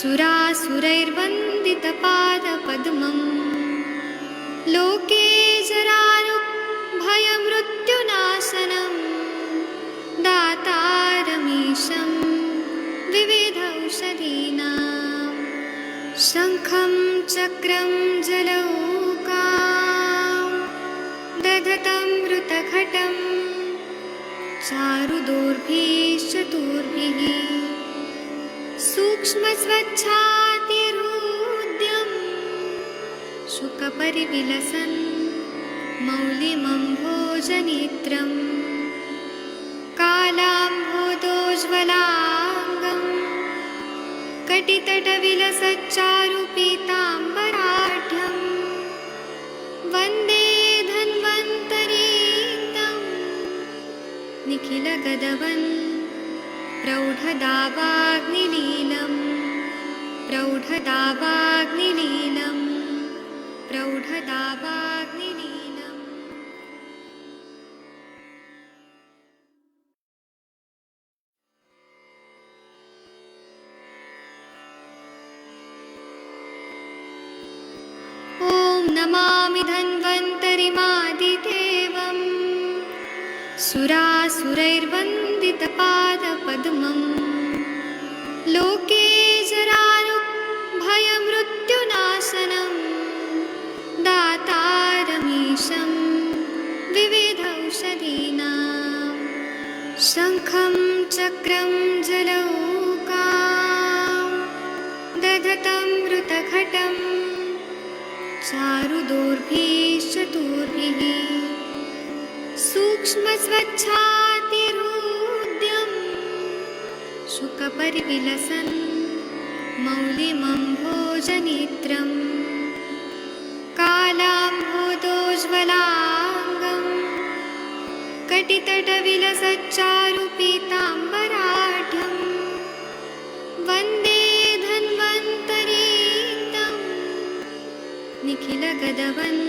सुरासुरैर्वन्दितपादपद्मम् लोके जरारुभयमृत्युनाशनं दातारमीशं विविधौषधीनां शङ्खं चक्रं जलौकां दधतं मृतघटं चारुदोर्भिश्चतुर्भिः सूक्ष्मस्वच्छातिरुद्यं शुकपरिविलसन् मौलिमम्भोजनेत्रं कालाम्भोदोज्ज्वलाङ्गं कटितटविलसच्चारुपीताम्बराढ्यं वन्दे धन्वन्तरीतं निखिलगदवन् प्रौढदावाग्निलीलं प्रौढदावाग्निलीलं प्रौढदावाग्निलीलम्। ॐ नमामि धन्वन्तरिमादिदेवम् सुरासुरैर्वन्दितपादपद्मम् लोके जरारुभयमृत्युनाशनं दातारमीशं विविधौषधीनां शङ्खं चक्रं जलौकां दधतं मृतघटं चारुदोर्भिश्चतुर्भिः सूक्ष्मस्वच्छातिरुद्यं शुकपरिविलसन् मौलिमम्भोजनेत्रं कालाम्भोदोज्ज्वलाङ्गं कटितटविलसच्चारुपीताम्बराढ्यं वन्दे धन्वन्तरीतं निखिलगदवन्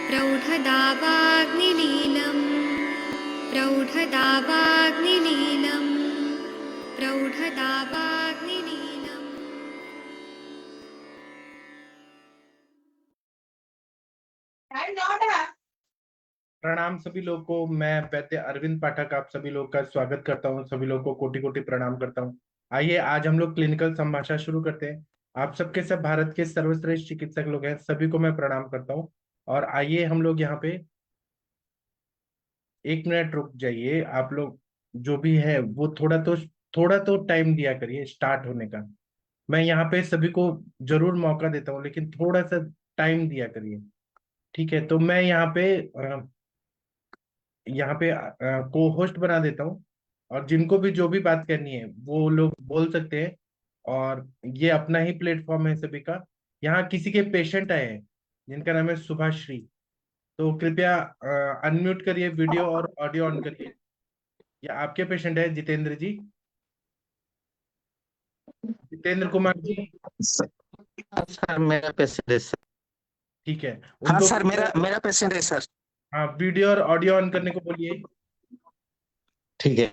प्रौढदावाग्निलीलं प्रौढदावाग्निलीलं प्रौढदावाग्निलीलम्। प्रणाम सभी लोगों को। मैं वैद्य अरविंद पाठक आप सभी लोग का स्वागत करता हूं। सभी लोगों को कोटि कोटि प्रणाम करता हूं। आइए आज हम लोग क्लिनिकल संभाषण शुरू करते हैं। आप सबके सब भारत के सर्वश्रेष्ठ चिकित्सक लोग हैं, सभी को मैं प्रणाम करता हूं। और आइए हम लोग यहाँ पे 1 मिनट रुक जाइए। आप लोग जो भी है वो थोड़ा तो टाइम दिया करिए स्टार्ट होने का। मैं यहाँ पे सभी को जरूर मौका देता हूँ, लेकिन थोड़ा सा टाइम दिया करिए, ठीक है। तो मैं यहाँ पे को होस्ट बना देता हूँ, और जिनको भी जो भी बात करनी है वो लोग बोल सकते हैं। और ये अपना ही प्लेटफॉर्म है सभी का। यहाँ किसी के पेशेंट आए हैं जिनका नाम है सुभाश्री, तो कृपया अनम्यूट करिए, वीडियो और ऑडियो ऑन करिए। ये आपके पेशेंट है जितेंद्र जी, जितेंद्र कुमार जी। सर मेरा पेशेंट है सर। ठीक है, हाँ उनको सर, मेरा पेशेंट है सर। हाँ वीडियो और ऑडियो ऑन करने को बोलिए। ठीक है।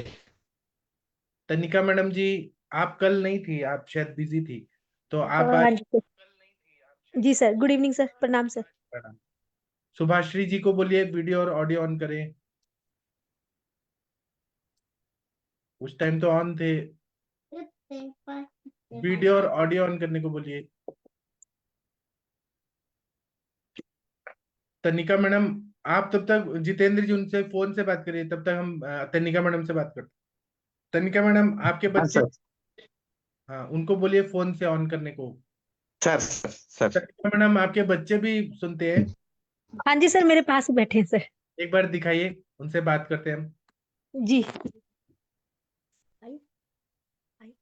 तनिका मैडम जी, आप कल नहीं थी, आप शायद बिजी थी, तो आप हाँ आज जी सर। जी सर, गुड इवनिंग सर, प्रणाम सर। सुभाश्री जी को बोलिए वीडियो और ऑडियो ऑन करें। उस टाइम तो ऑन थे। वीडियो और ऑडियो ऑन करने को बोलिए। तनिका मैडम, आप तब तक जितेंद्र जी उनसे फोन से बात करिए, तब तक हम तनिका मैडम से बात करते हैं। तनिका मैडम, आपके हाँ बच्चे, सर। हाँ उनको बोलिए फोन से ऑन करने को। Sir sir sir. तनिका मैडम, आपके बच्चे भी सुनते हैं? हाँ जी सर, मेरे पास ही बैठे हैं सर। एक बार दिखाइए, उनसे बात करते हैं हम। जी। आई आई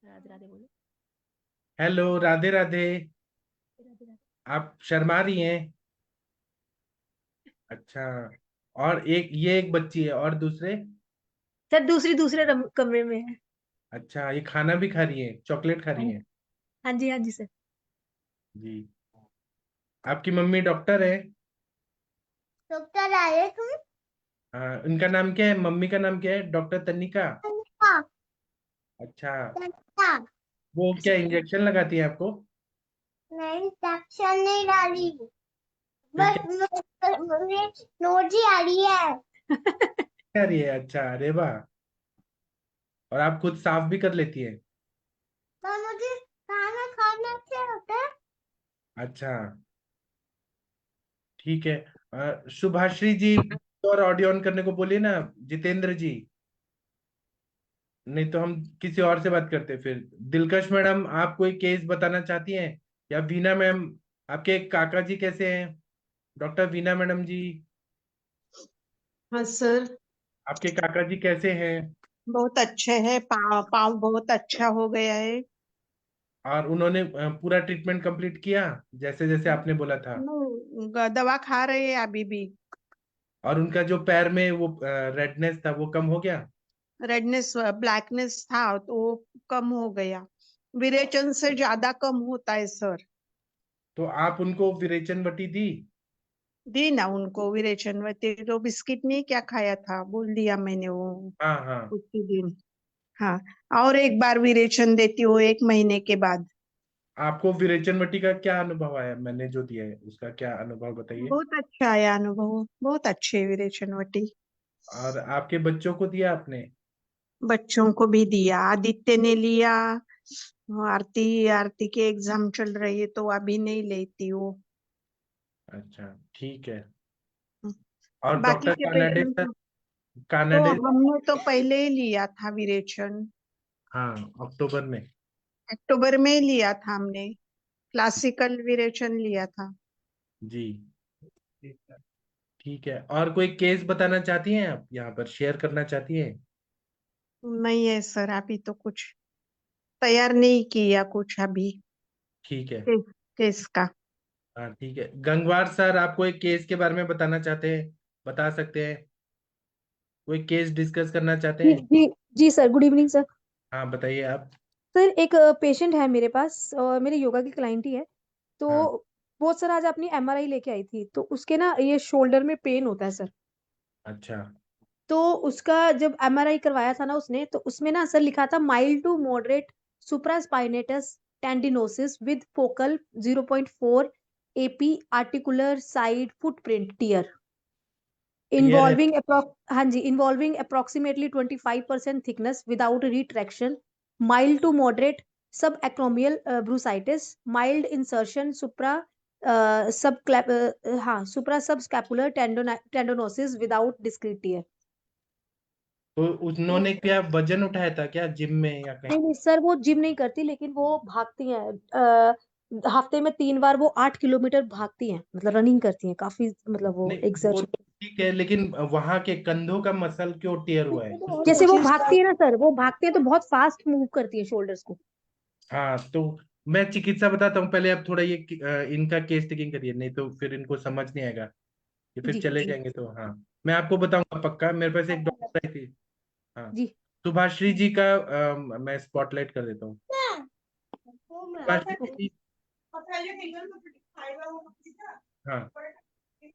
राधे राधे बोलो। हेलो, राधे राधे। राधे राधे। आप शर्मा रही हैं? अच्छा। और एक बच्ची है, और दूसरे? सर दूसरे कमरे में है। अच्छा, ये खाना भी खा रही है, चॉकलेट खा रही है? हाँ जी सर। जी। आपकी मम्मी डॉक्टर है? डॉक्टर आए तुम? हाँ, उनका नाम क्या है? मम्मी का नाम क्या है? डॉक्टर तनिका? हाँ, अच्छा। डॉक्टर। वो क्या इंजेक्शन लगाती है आपको? नहीं, इंजेक्शन नहीं डाली, फिर बस मुझे नोजी आ रही है। क्या रही है? अच्छा, अरे वाह। और आप खुद साफ भी कर लेती है? पर मुझे खाना खाने से होता है। अच्छा, ठीक है। शुभाश्री जी, और ऑडियो ऑन करने को बोलिए ना। जितेंद्र जी, नहीं तो हम किसी और से बात करते हैं फिर। दिलकश मैडम, आप कोई केस बताना चाहती हैं? या वीना मैम, आपके काका जी कैसे हैं? डॉक्टर वीना मैडम जी, हाँ सर, आपके काका जी कैसे हैं? बहुत अच्छे है। पाँव पाँव बहुत अच्छा हो गया है। और उन्होंने पूरा ट्रीटमेंट कंप्लीट किया जैसे जैसे आपने बोला था? दवा खा रहे हैं अभी भी। और उनका जो पैर में वो रेडनेस था वो कम हो गया? रेडनेस ब्लैकनेस था तो वो कम हो गया। विरेचन से ज्यादा कम होता है सर। तो आप उनको विरेचन वटी दी? दी ना उनको विरेचन। वती तो बिस्किट नहीं क्या खाया था, बोल दिया मैंने वो हाँ हाँ। उसी दिन। हाँ, और एक बार विरेचन देती हूँ 1 महीने के बाद। आपको विरेचन वटी का क्या अनुभव आया? मैंने जो दिया है उसका क्या अनुभव बताइए। बहुत अच्छा आया अनुभव, बहुत अच्छे विरेचन वटी। और आपके बच्चों को दिया आपने? बच्चों को भी दिया, आदित्य ने लिया। आरती आरती के एग्जाम चल रही है तो अभी नहीं लेती वो। अच्छा, ठीक है। और बाकी डॉक्टर के कानाडे पेशेंट सर, तो कानाडे? हमने तो पहले ही लिया था विरेचन। हाँ, अक्टूबर में। अक्टूबर में ही लिया था हमने। क्लासिकल विरेचन लिया था। जी, ठीक है। और कोई केस बताना चाहती हैं आप, यहाँ पर शेयर करना चाहती हैं? नहीं है सर, अभी तो कुछ तैयार नहीं किया कुछ अभी। ठीक है। केस केस का। हाँ, ठीक है। गंगवार सर, आप कोई केस के बारे में बताना चाहते हैं? बता सकते हैं। कोई केस डिस्कस करना चाहते जी हैं? जी जी सर, गुड इवनिंग सर। हाँ, बताइए आप। सर एक पेशेंट है मेरे पास और मेरे योगा की क्लाइंट ही है। तो हाँ। वो सर आज अपनी एमआरआई लेके आई थी, तो उसके ना ये शोल्डर में पेन होता है सर। अच्छा। तो उसका जब एमआरआई करवाया था ना उसने, तो उसमें ना सर लिखा था mild to moderate supraspinatus tendinosis with focal 0.4 AP articular side footprint tear tear है? इन्वॉल्विंग हाँ जी, involving approximately 25% thickness without retraction, mild to moderate sub acromial bursitis, mild insertion supra sub हाँ supra sub scapular tendinosis without discrete tear. तो उन्होंने क्या वजन उठाया था क्या जिम में या कहीं? नहीं नहीं सर, वो जिम नहीं करती लेकिन वो भागती हैं। हफ्ते में 3 बार वो 8 किलोमीटर भागती हैं, मतलब रनिंग करती हैं काफी, मतलब वो नहीं, वो एक्सर्शन। तो ठीक है, लेकिन वहां के कंधों का मसल क्यों टेयर हुआ है? कुछ तो। जैसे वो भागती है ना सर, वो भागती है तो बहुत फास्ट मूव करती है शोल्डर्स को। हाँ, तो मैं चिकित्सा बताता हूँ पहले। आप थोड़ा ये इनका केस टेकिंग करिए, नहीं तो फिर इनको समझ नहीं आएगा। ये फिर जी चले जी जाएंगे तो। हाँ, मैं आपको बताऊंगा पक्का। मेरे पास एक डॉक्टर आई थी। हाँ, जी। सुभाश्री जी का मैं स्पॉटलाइट कर देता हूँ। सुभाश्री जी। हाँ,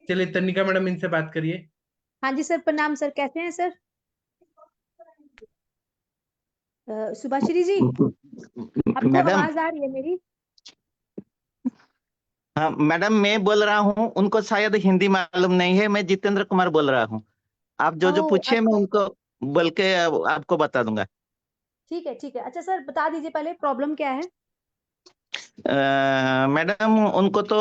चलिए तनिका मैडम, इनसे बात करिए। हाँ जी सर, प्रणाम सर, कैसे हैं सर? सुभाश्री जी, आपको मैडम। आवाज आ रही है मेरी? हाँ मैडम, मैं बोल रहा हूँ, उनको शायद हिंदी मालूम नहीं है। मैं जितेंद्र कुमार बोल रहा हूँ। आप जो जो ओह पूछिए मैं उनको बोल के आपको बता दूंगा। ठीक है ठीक है। अच्छा सर, बता दीजिए पहले प्रॉब्लम क्या है? मैडम, उनको तो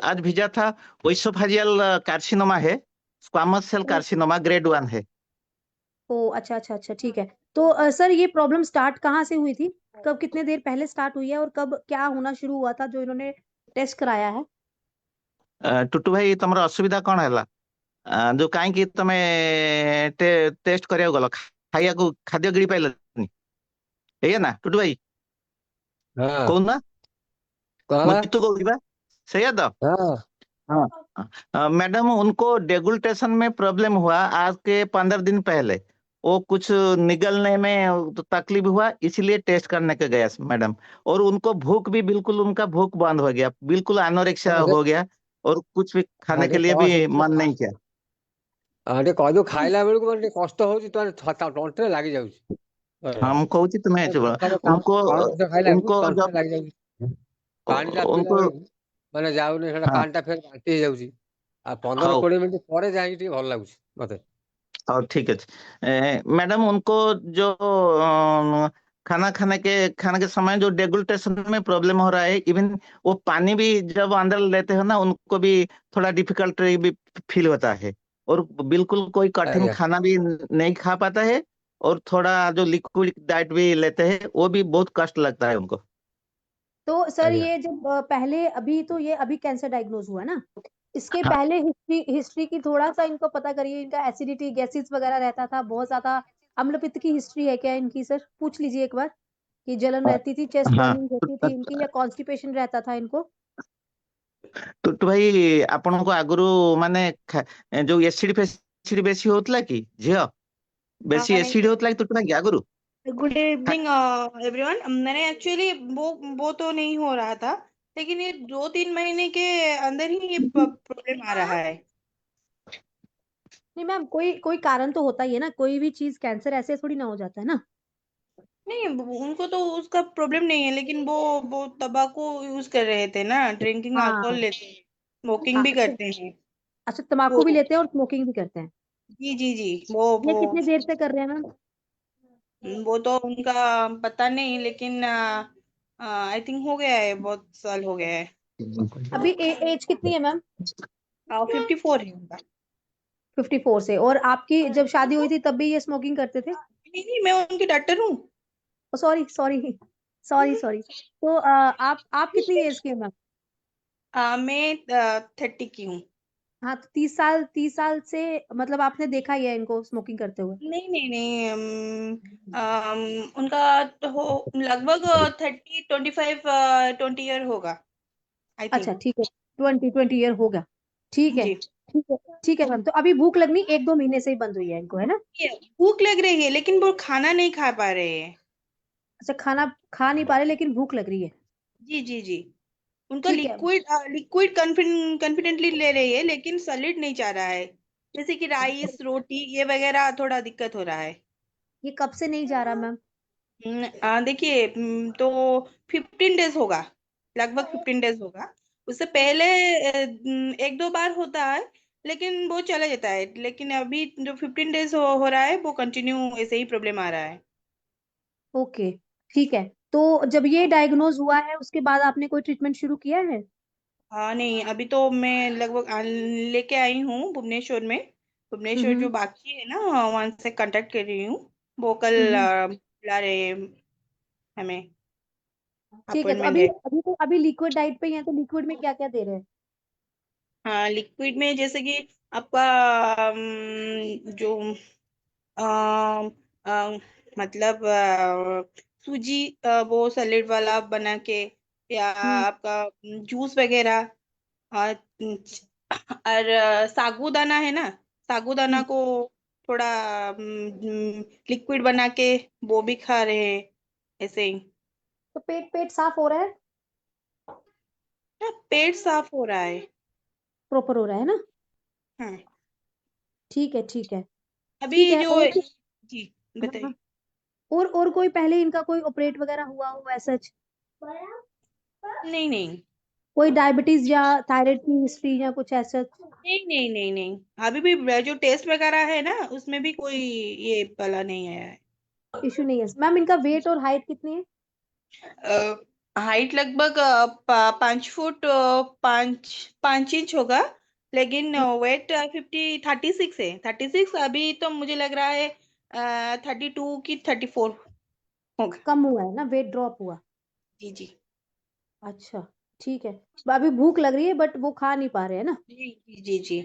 आज भेजा था। ओइसोफेजियल कार्सिनोमा है। स्क्वामस सेल ओ कार्सिनोमा ग्रेड 1 है। ओ, अच्छा अच्छा अच्छा, ठीक है। तो सर ये प्रॉब्लम स्टार्ट कहाँ से हुई थी? कब, कितने देर पहले स्टार्ट हुई है, और कब क्या होना शुरू हुआ था जो इन्होंने टेस्ट कराया है? टुटू भाई, तुमर असुविधा कौन है? जो कहीं तमे टेस्ट करिया गल खाइया को खाद्य गिरी पाइलनी है ना टुटू भाई? हाँ। कौन ना कहला। मुझे तो कहूँ सही तो। हाँ। हाँ। मैडम, उनको डेगुल्टेशन में प्रॉब्लम हुआ आज के 15 दिन पहले। वो कुछ निगलने में तो तकलीफ हुआ, इसीलिए टेस्ट करने के गया मैडम। और उनको भूख भी बिल्कुल, उनका भूख बंद हो गया, बिल्कुल अनोरेक्सिया आगे हो गया। और कुछ भी खाने आगे के लिए कौन भी से मन नहीं किया। आगे कहू खाइला बेलू मतलब कष्ट होची तो तंत्रे लागी जाउची। हम कहूची तुम्हें उनको उनको जब उनको ମାନେ ଯାଉନି ସେଟା हाँ କାନଟା ଫେର ବାନ୍ତି ହେଇଯାଉଛି ଆଉ 15 हाँ 20 ମିନିଟ୍ ପରେ ଯାଇକି ଟିକେ ଭଲ ଲାଗୁଛି ମତେ। और ठीक है मैडम उनको जो खाना के समय जो डेगुलेशन में प्रॉब्लम हो रहा है, इवन वो पानी भी जब अंदर लेते हो ना उनको भी थोड़ा डिफिकल्ट भी फील होता है, और बिल्कुल कोई कठिन ଆଜ୍ଞା खाना भी नहीं खा पाता है, और थोड़ा जो लिक्विड डाइट भी लेते हैं वो भी बहुत कष्ट लगता है उनको। तो सर ଆଜ୍ଞା ये जब पहले अभी तो ये अभी कैंसर डायग्नोज हुआ ना, इसके हाँ पहले हिस्ट्री की थोड़ा सा इनको पता करिए, इनका एसिडिटी गैसेस वगैरह रहता था, बहुत ज्यादा अम्ल पित्त की हिस्ट्री है क्या इनकी सर? पूछ लीजिए एक बार कि जलन रहती थी, चेस्ट हाँ बर्निंग रहती थी इनकी, या कॉन्स्टिपेशन रहता था इनको? तो भाई आपको आगुरु माने जो एसिड फेसिड बेसी होतला कि झियो बेसी नहीं एसिड होतला कि भाई आगुरु? Good evening everyone. मैंने एक्चुअली वो तो नहीं हो रहा था, लेकिन ये 2-3 महीने के अंदर ही ये प्रॉब्लम आ रहा है। नहीं मैम, कोई कोई कारण तो होता ही है ना, कोई भी चीज कैंसर ऐसे थोड़ी ना हो जाता है ना। नहीं, उनको तो उसका प्रॉब्लम नहीं है, लेकिन वो तंबाकू यूज कर रहे थे ना, ड्रिंकिंग अल्कोहल हाँ लेते हैं, स्मोकिंग हाँ, भी अच्छा करते हैं। अच्छा, वो तम्बाकू भी लेते हैं और स्मोकिंग भी करते हैं। जी जी जी, वो ये वो कितने देर से कर रहे हैं मैम? वो तो उनका पता नहीं, लेकिन आई थिंक हो गया है, बहुत साल हो गया है। अभी एज कितनी है मैम? 54 है उनका। 54 से। और आपकी जब शादी हुई थी तब भी ये स्मोकिंग करते थे? नहीं नहीं, मैं उनकी डॉक्टर हूँ। Sorry sorry sorry sorry. तो आप कितनी एज की है मैम? मैं 30 की हूँ। हाँ, तो 30 साल से मतलब आपने देखा ही है इनको स्मोकिंग करते हुए? नहीं नहीं नहीं, उनका तो लगभग 20 ईयर होगा, आई अच्छा थिंक। ठीक है, 20 ईयर हो गया। ठीक है जी, ठीक है ठीक है मैम। तो अभी भूख लगनी 1-2 महीने से ही बंद हुई है इनको, है ना? ये भूख लग रही है, लेकिन वो खाना नहीं खा पा रहे हैं। अच्छा, खाना खा नहीं पा रहे लेकिन भूख लग रही है। जी जी जी, उनका ठीक है। लिक्विड कॉन्फिडेंटली ले रही है, लेकिन सॉलिड नहीं चाह रहा है, जैसे कि राइस रोटी ये वगैरह थोड़ा दिक्कत हो रहा है। ये कब से नहीं जा रहा मैम? देखिए, तो 15 डेज होगा, लगभग 15 डेज होगा। उससे पहले 1-2 बार होता है, लेकिन वो चला जाता है, लेकिन अभी जो 15 डेज हो रहा है, वो कंटिन्यू ऐसे ही प्रॉब्लम आ रहा है। ओके ठीक है। तो जब ये डायग्नोज हुआ है उसके बाद आपने कोई ट्रीटमेंट शुरू किया है? हाँ नहीं, अभी तो मैं लगभग लेके आई हूँ भुवनेश्वर में। भुवनेश्वर जो हम्म बाकी है ना, वहां से कांटेक्ट कर रही हूँ। वो कल हम्म। बुला रहे हैं हमें, ठीक है, तो अपॉइंटमेंट अभी है। अभी तो अभी लिक्विड डाइट पे ही है, तो लिक्विड में क्या क्या दे रहे हैं? हाँ, लिक्विड में जैसे कि आपका जो अम, अम, मतलब सूजी, वो सैलेड वाला बना के, या हम्म आपका जूस वगैरह, और साबूदाना है ना, साबूदाना हम्म। को थोड़ा लिक्विड बना के वो भी खा रहे हैं, ऐसे ही। तो पेट पेट साफ हो रहा है? हाँ, पेट साफ हो रहा है। प्रॉपर हो रहा है ना? हाँ, ठीक है ठीक है ठीक अभी है। जो और जी, हाँ बताइए। हाँ। और कोई पहले इनका कोई ऑपरेट वगैरह हुआ हो ऐसा? नहीं नहीं कोई डायबिटीज या थायराइड की हिस्ट्री या कुछ ऐसा? नहीं नहीं नहीं नहीं, अभी भी जो टेस्ट वगैरह है ना, उसमें भी कोई ये वाला नहीं आया है। इशू नहीं है मैम। इनका वेट और हाइट कितनी है? हाइट लगभग 5 फुट 5 इंच होगा, लेकिन हाँ, वेट 36 है। 36, अभी तो मुझे लग रहा है 32 की 34 होगा। कम हुआ है ना, वेट ड्रॉप हुआ? जी जी अच्छा ठीक है। अभी भूख लग रही है बट वो खा नहीं पा रहे हैं ना? जी जी जी जी।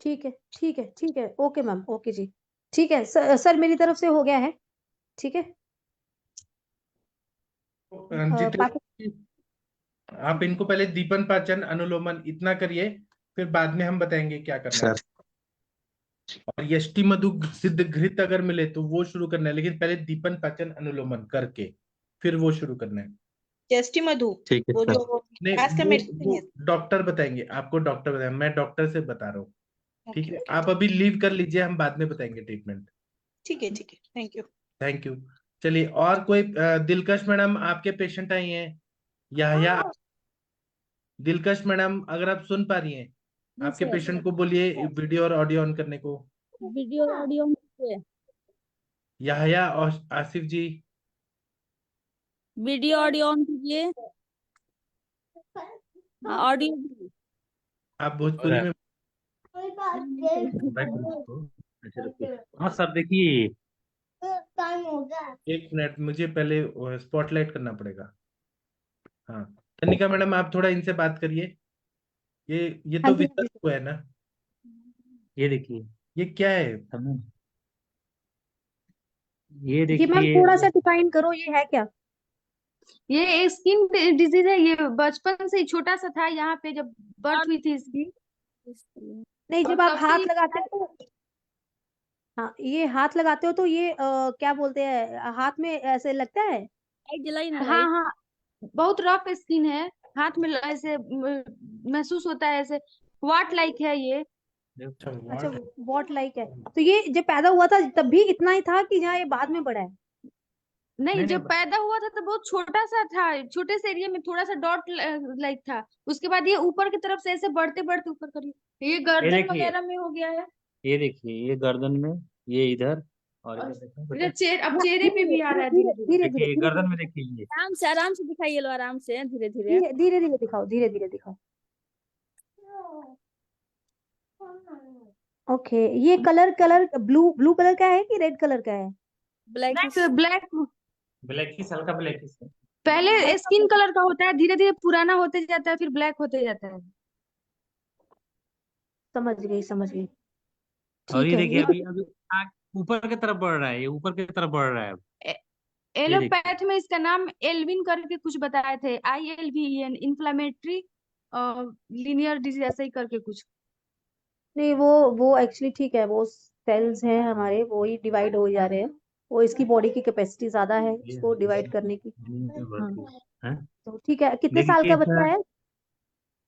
ठीक है ठीक है ठीक है। ओके मैम, ओके जी। ठीक है सर मेरी तरफ से हो गया है। ठीक है। रंजित, पापा। आप इनको पहले दीपन पाचन अनुलोमन इतना करिए, फिर बाद में हम बताएंगे क्या करना है। सर और यष्टि मधु सिद्ध घृत अगर मिले तो वो शुरू करना है, लेकिन पहले दीपन पाचन अनुलोमन करके फिर वो शुरू करना है। जस्टी मधु, ठीक है वो सर। जो नहीं, गैस का मेडिसिन वो है। डॉक्टर बताएंगे आपको, डॉक्टर बताएंगे, मैं डॉक्टर से बता रहा हूँ। ठीक ओके है, ओके, आप अभी लीव कर लीजिए, हम बाद में बताएंगे ट्रीटमेंट। ठीक है ठीक है, थैंक यू। Thank you. चलिए, और कोई दिलकश मैडम आपके पेशेंट आई हैं, या दिलकश मैडम अगर आप सुन पा रही हैं, जी आपके सर। पेशेंट को बोलिए वीडियो और ऑडियो ऑन करने को। वीडियो ऑडियो में याहया और आसिफ जी, वीडियो ऑडियो ऑन कीजिए। ऑडियो भी। आप भोजपुरी में कोई बात नहीं। बैक करो इसको। अच्छा रखिए। हाँ सर देखिए, टाइम हो गया। एक मिनट, मुझे पहले स्पॉटलाइट करना पड़ेगा। हाँ, तनिका मैडम आप थोड़ा इनसे बात करिए। ये हाँ तो जी, हाँ विजिट जी। हुआ है ना, ये देखिए, ये क्या है? समझे? ये ये मैम देखिए, थोड़ा सा डिफाइन करो, ये है क्या? ये स्किन डिजीज है। ये बचपन से ही छोटा सा था, यहाँ पे जब बर्थ हुई थी इसकी। नहीं, और जब आप तब से हाथ ये लगाते हो तो, हाँ, ये हाथ लगाते हो तो ये क्या बोलते हैं, हाथ में ऐसे लगता है? लाइट जलाई ना, हाँ लाइट। हाँ, बहुत रफ स्किन है। हाथ में ऐसे महसूस होता है, ऐसे वाट लाइक है ये। अच्छा, अच्छा, what? वॉट लाइक है। तो ये जब पैदा हुआ था तब भी इतना ही था कि जहाँ ये बाद में बढ़ा है? नहीं, नहीं जब पैदा हुआ था तो बहुत छोटा सा था, छोटे से एरिया में थोड़ा सा डॉट लाइक था। उसके बाद ये ऊपर की तरफ से ऐसे बढ़ते बढ़ते ऊपर करिए, ये ये गर्दन देखिए, वगैरह में हो गया है। ये देखिए, ये गर्दन में, ये इधर, और और इधर देखो बेटा। इधर अब हाँ, चेहरे पे भी आ रहा है धीरे धीरे धीरे। धीरे धीरे देखिए धीरे गर्दन में धीरे देखिए ये। आराम से दिखाइए लो, आराम से, धीरे धीरे। धीरे धीरे धीरे दिखाओ, धीरे धीरे दिखाओ। ओके, ये colour colour blue blue colour का है कि रेड कलर का है? ब्लैक। ब्लैक ब्लैक ब्लैकिश, हल्का ब्लैकिश है। पहले स्किन कलर का होता है, धीरे धीरे पुराना होते जाता है, फिर ब्लैक होते जाता है। समझ गई, समझ गई। और ठीक ये है, देखिए, ये अभी अभी ऊपर की तरफ बढ़ रहा है, ये ऊपर की तरफ बढ़ रहा है अब। ये देखिए, एलोपैथ में इसका नाम एल्विन करके कुछ बताए थे, ILVEN, इन्फ्लामेटरी लीनियर डिजीज, ऐसे ही करके कुछ। नहीं, वो एक्चुअली ठीक है, वो सेल्स हैं हमारे, वो ही डिवाइड हो जा रहे हैं। वो इसकी बॉडी की कैपेसिटी ज्यादा है ये इसको डिवाइड करने की। ये हाँ, भर्ती है। तो ठीक है। कितने साल देखिए का बच्चा सर, है?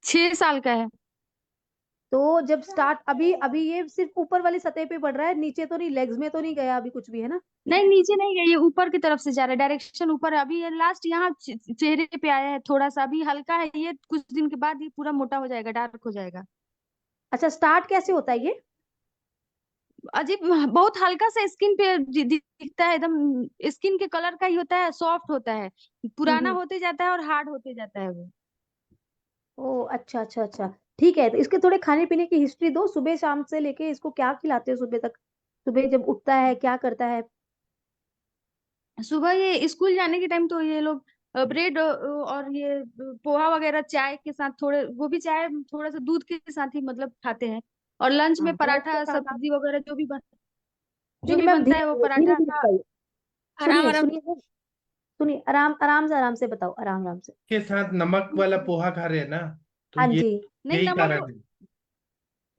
6 साल का है। तो जब स्टार्ट, अभी अभी ये सिर्फ ऊपर वाली सतह पे बढ़ रहा है, नीचे तो नहीं, लेग्स में तो नहीं गया अभी कुछ भी, है ना? नहीं, नीचे नहीं गया, ये ऊपर की तरफ से जा रहा है, डायरेक्शन ऊपर है। अभी ये लास्ट यहाँ चेहरे पे आया है, थोड़ा सा अभी हल्का है। ये कुछ दिन के बाद ये पूरा मोटा हो जाएगा, डार्क हो जाएगा। अच्छा, स्टार्ट कैसे होता है ये? अजीब, बहुत हल्का सा स्किन पे दिखता है, एकदम स्किन के कलर का ही होता है, सॉफ्ट होता है। पुराना हम्म। होते जाता है और हार्ड होते जाता है वो। ओ, अच्छा अच्छा अच्छा। ठीक है, तो इसके थोड़े खाने पीने की हिस्ट्री दो, सुबह शाम से लेके इसको क्या खिलाते हो सुबह तक? सुबह जब उठता है क्या करता है? सुबह ये स्कूल जाने के टाइम तो ये लोग ब्रेड और ये पोहा वगैरह चाय के साथ, थोड़े वो भी चाय थोड़ा सा दूध के साथ ही मतलब खाते हैं। और लंच हाँ, में ब्रेड के पराठा साथ आप, सब्जी वगैरह नहीं जो नहीं भी मैम, बनता धीरे है वो धीरे धीरे पराठा धीरे का। बताइए। आराम सुनिए आराम। सुनिए सुनिए, आराम से बताओ, आराम आराम से। के साथ नमक वाला पोहा खा रहे हैं ना, तो हाँ ये जी। नहीं, यही नमक कारण है।